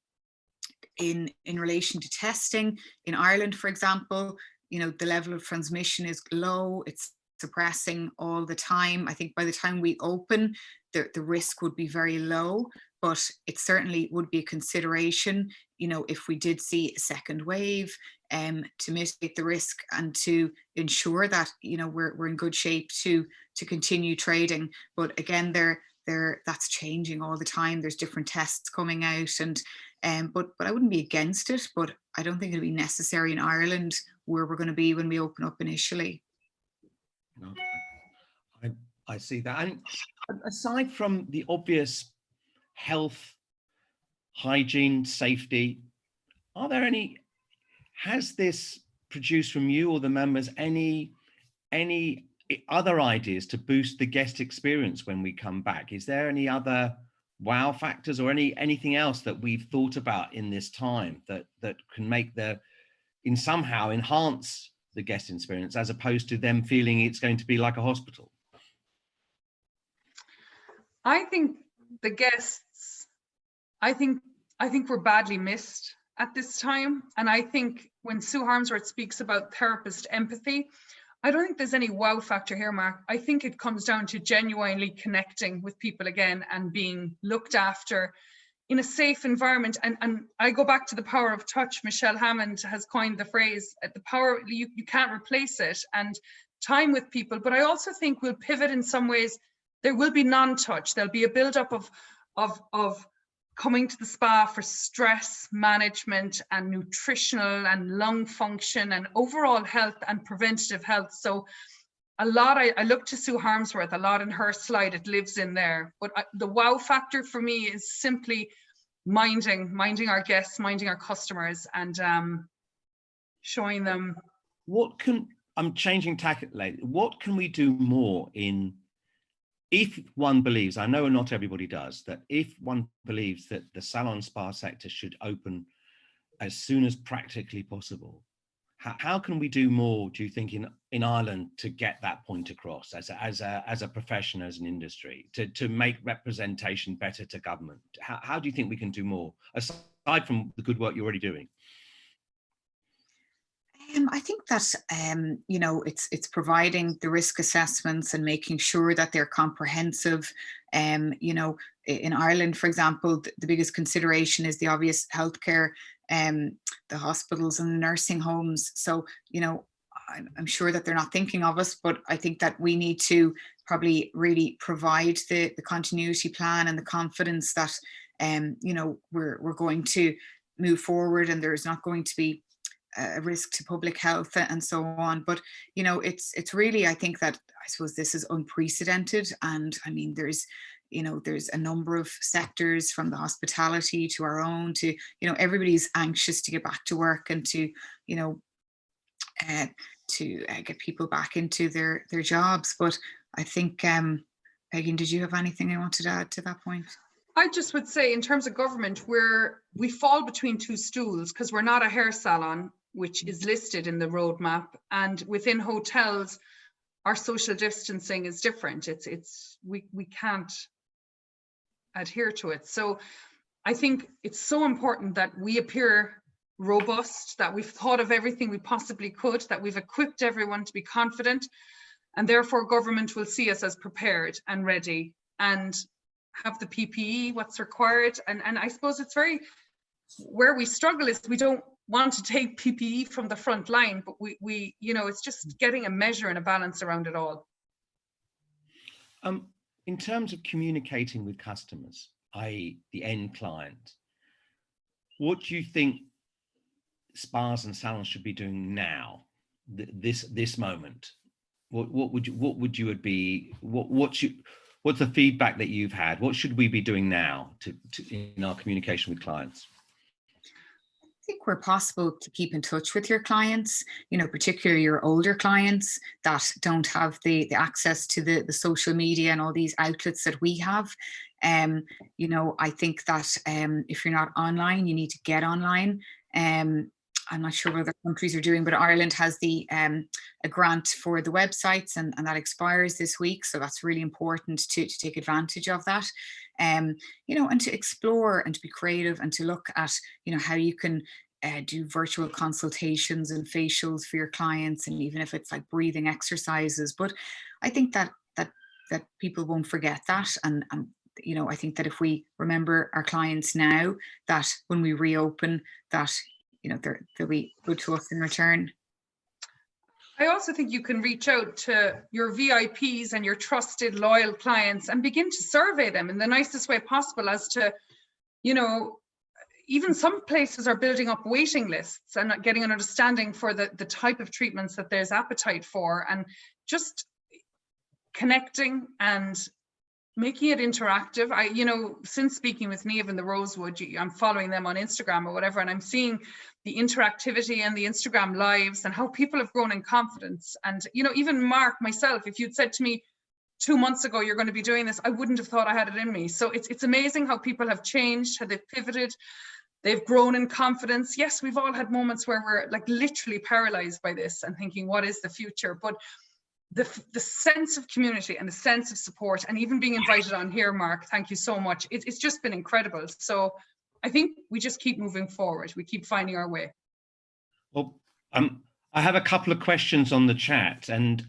relation to testing in Ireland, for example, you know, the level of transmission is low. It's suppressing all the time. I think by the time we open, the risk would be very low, but it certainly would be a consideration, you know, if we did see a second wave, to mitigate the risk and to ensure that, you know, we're in good shape to continue trading. But again, that's changing all the time. There's different tests coming out, and but I wouldn't be against it, but I don't think it'll be necessary in Ireland, where we're going to be when we open up initially. No, I see that. And aside from the obvious health, hygiene, safety, are there has this produced from you or the members any other ideas to boost the guest experience when we come back? Is there any other wow factors or anything else that we've thought about in this time that can make somehow enhance the guest experience, as opposed to them feeling it's going to be like a hospital? I think the guests, I think we're badly missed at this time. And I think when Sue Harmsworth speaks about therapist empathy, I don't think there's any wow factor here, Mark. I think it comes down to genuinely connecting with people again and being looked after in a safe environment. And I go back to the power of touch. Michelle Hammond has coined the phrase, the power, you can't replace it, and time with people. But I also think we'll pivot in some ways there will be non-touch. There'll be a build-up of coming to the spa for stress management and nutritional and lung function and overall health and preventative health. So a lot, I look to Sue Harmsworth, a lot in her slide, it lives in there. But the wow factor for me is simply minding our guests, minding our customers, and showing them. I'm changing tack lately. What can we do more if one believes, I know not everybody does, that if one believes that the salon spa sector should open as soon as practically possible, how can we do more, do you think, in Ireland to get that point across as a profession, as an industry, to make representation better to government? How do you think we can do more, aside from the good work you're already doing? I think that, you know, it's providing the risk assessments and making sure that they're comprehensive. You know, in Ireland, for example, the biggest consideration is the obvious healthcare, the hospitals and the nursing homes. So, you know, I'm sure that they're not thinking of us, but I think that we need to probably really provide the continuity plan and the confidence that, you know, we're going to move forward and there's not going to be a risk to public health and so on. But, you know, it's really, I think that, I suppose this is unprecedented. And I mean, there's a number of sectors, from the hospitality to our own, to, you know, everybody's anxious to get back to work and to, you know, get people back into their jobs. But I think, Peigin, did you have anything you wanted to add to that point? I just would say, in terms of government, we fall between two stools, because we're not a hair salon, which is listed in the roadmap, and within hotels, our social distancing is different. We can't adhere to it. So I think it's so important that we appear robust, that we've thought of everything we possibly could, that we've equipped everyone to be confident, and therefore government will see us as prepared and ready and have the PPE, what's required. And I suppose it's where we struggle is we don't want to take PPE from the front line, but we you know, it's just getting a measure and a balance around it all. In terms of communicating with customers, i.e. the end client, what do you think spas and salons should be doing now, this moment? What's the feedback that you've had? What should we be doing now in our communication with clients? I think where possible to keep in touch with your clients, you know, particularly your older clients that don't have the access to the social media and all these outlets that we have. You know, I think that if you're not online, you need to get online. I'm not sure what other countries are doing, but Ireland has a grant for the websites, and that expires this week. So that's really important to take advantage of that. You know, and to explore and to be creative and to look at, you know, how you can do virtual consultations and facials for your clients, and even if it's like breathing exercises. But I think that people won't forget that. And you know, I think that if we remember our clients now, that when we reopen, that, you know, they'll be good to us in return. I also think you can reach out to your VIPs and your trusted, loyal clients and begin to survey them in the nicest way possible as to, you know, even some places are building up waiting lists and getting an understanding for the type of treatments that there's appetite for, and just connecting and making it interactive. You know, since speaking with Niamh in the Rosewood, I'm following them on Instagram or whatever, and I'm seeing the interactivity and the Instagram lives and how people have grown in confidence. And, you know, even Mark, myself, if you'd said to me 2 months ago, you're going to be doing this, I wouldn't have thought I had it in me. So it's amazing how people have changed, how they've pivoted, they've grown in confidence. Yes, we've all had moments where we're like literally paralyzed by this and thinking, what is the future? But the sense of community and the sense of support, and even being invited on here, Mark, thank you so much. It's just been incredible. So I think we just keep moving forward. We keep finding our way. Well, I have a couple of questions on the chat, and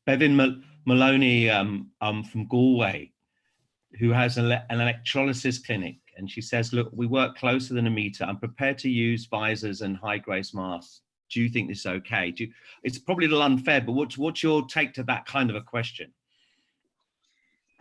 Bevan Moloney from Galway, who has an electrolysis clinic, and she says, look, we work closer than a meter. I'm prepared to use visors and high-grace masks. Do you think this is okay? It's probably a little unfair, but what's your take to that kind of a question?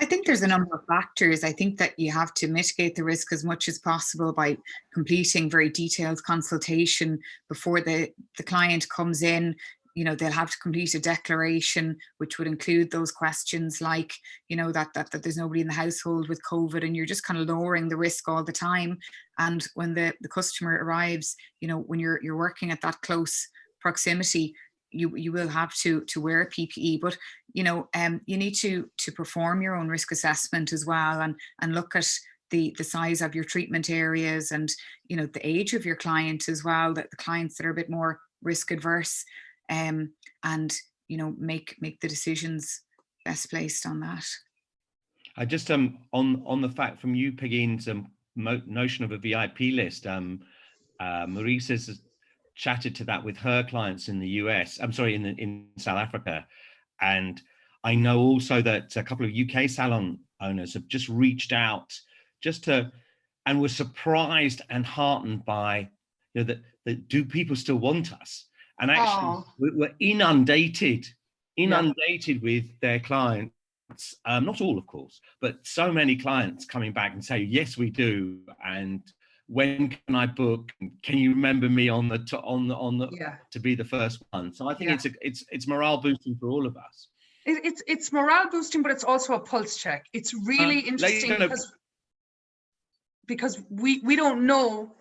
I think there's a number of factors. I think that you have to mitigate the risk as much as possible by completing very detailed consultation before the client comes in. You know, they'll have to complete a declaration, which would include those questions like, you know, that there's nobody in the household with COVID, and you're just kind of lowering the risk all the time. And when the customer arrives, you know, when you're working at that close proximity, you will have to wear PPE, but you know, you need to perform your own risk assessment as well, and look at the size of your treatment areas, and you know, the age of your client as well, that the clients that are a bit more risk adverse, and you know, make the decisions best placed on that. I just on the fact from you, Peigin's notion of a VIP list, Maurice has chatted to that with her clients in the US. I'm sorry, in South Africa, and I know also that a couple of UK salon owners have just reached out and were surprised and heartened by, you know, that do people still want us? And actually, we're inundated with their clients. Not all, of course, but so many clients coming back and say, yes, we do. And when can I book? Can you remember me on the to be the first one? So I think it's morale boosting for all of us. It's morale boosting, but it's also a pulse check. It's really interesting because we don't know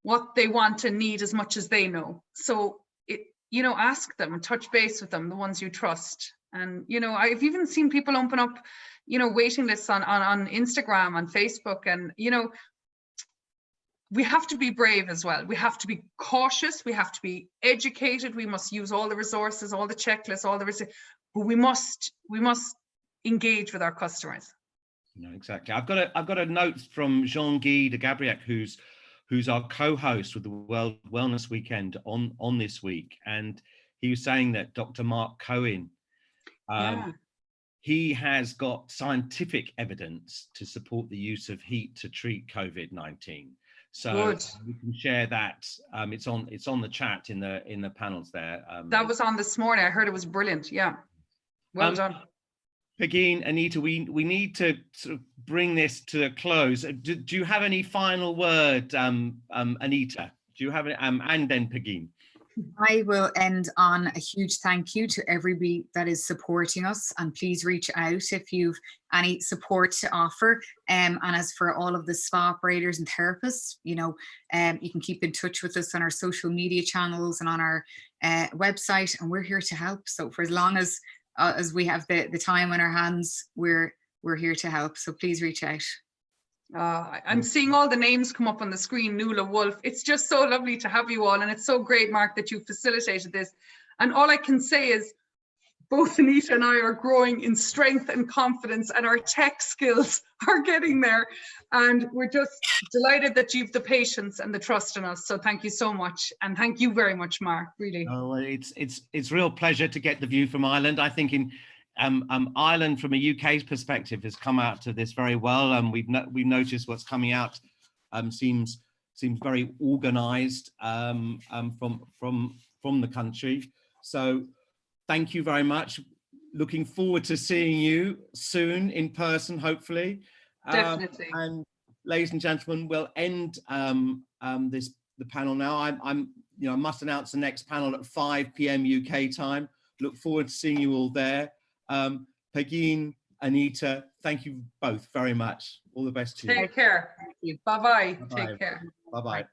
what they want and need as much as they know. So you know, ask them and touch base with them, the ones you trust. And you know, I've even seen people open up, you know, waiting lists on Instagram, on Facebook, and you know, we have to be brave as well. We have to be cautious. We have to be educated. We must use all the resources, all the checklists, all the resources, but we must engage with our customers. No, exactly. I've got a note from Jean-Guy de Gabriac, who's our co-host with the World Wellness Weekend on this week, and he was saying that Dr. Mark Cohen, he has got scientific evidence to support the use of heat to treat COVID-19. So we can share that. It's on the chat in the panels there. That was on this morning. I heard it was brilliant. Yeah, well done. Peigin, Anita, we need to sort of bring this to a close. Do you have any final word, Anita? Do you have it? And then Peigin. I will end on a huge thank you to everybody that is supporting us, and please reach out if you've any support to offer. And as for all of the spa operators and therapists, you know, you can keep in touch with us on our social media channels and on our website, and we're here to help. So for as long as we have the time on our hands, we're here to help. So please reach out. I'm seeing all the names come up on the screen. Nuala, Wolf. It's just so lovely to have you all, and it's so great, Mark, that you facilitated this. And all I can say is both Anita and I are growing in strength and confidence, and our tech skills are getting there. And we're just delighted that you've the patience and the trust in us. So thank you so much, and thank you very much, Mark. Really. Oh, it's real pleasure to get the view from Ireland. I think in Ireland, from a UK perspective, has come out to this very well, and we've noticed what's coming out seems very organised from the country. So thank you very much. Looking forward to seeing you soon in person, hopefully. Definitely. And ladies and gentlemen, we'll end the panel now. I must announce the next panel at 5 p.m. UK time. Look forward to seeing you all there. Peigin, Anita, thank you both very much. All the best to you. Take care. Thank you. Bye-bye. Take care. Bye-bye.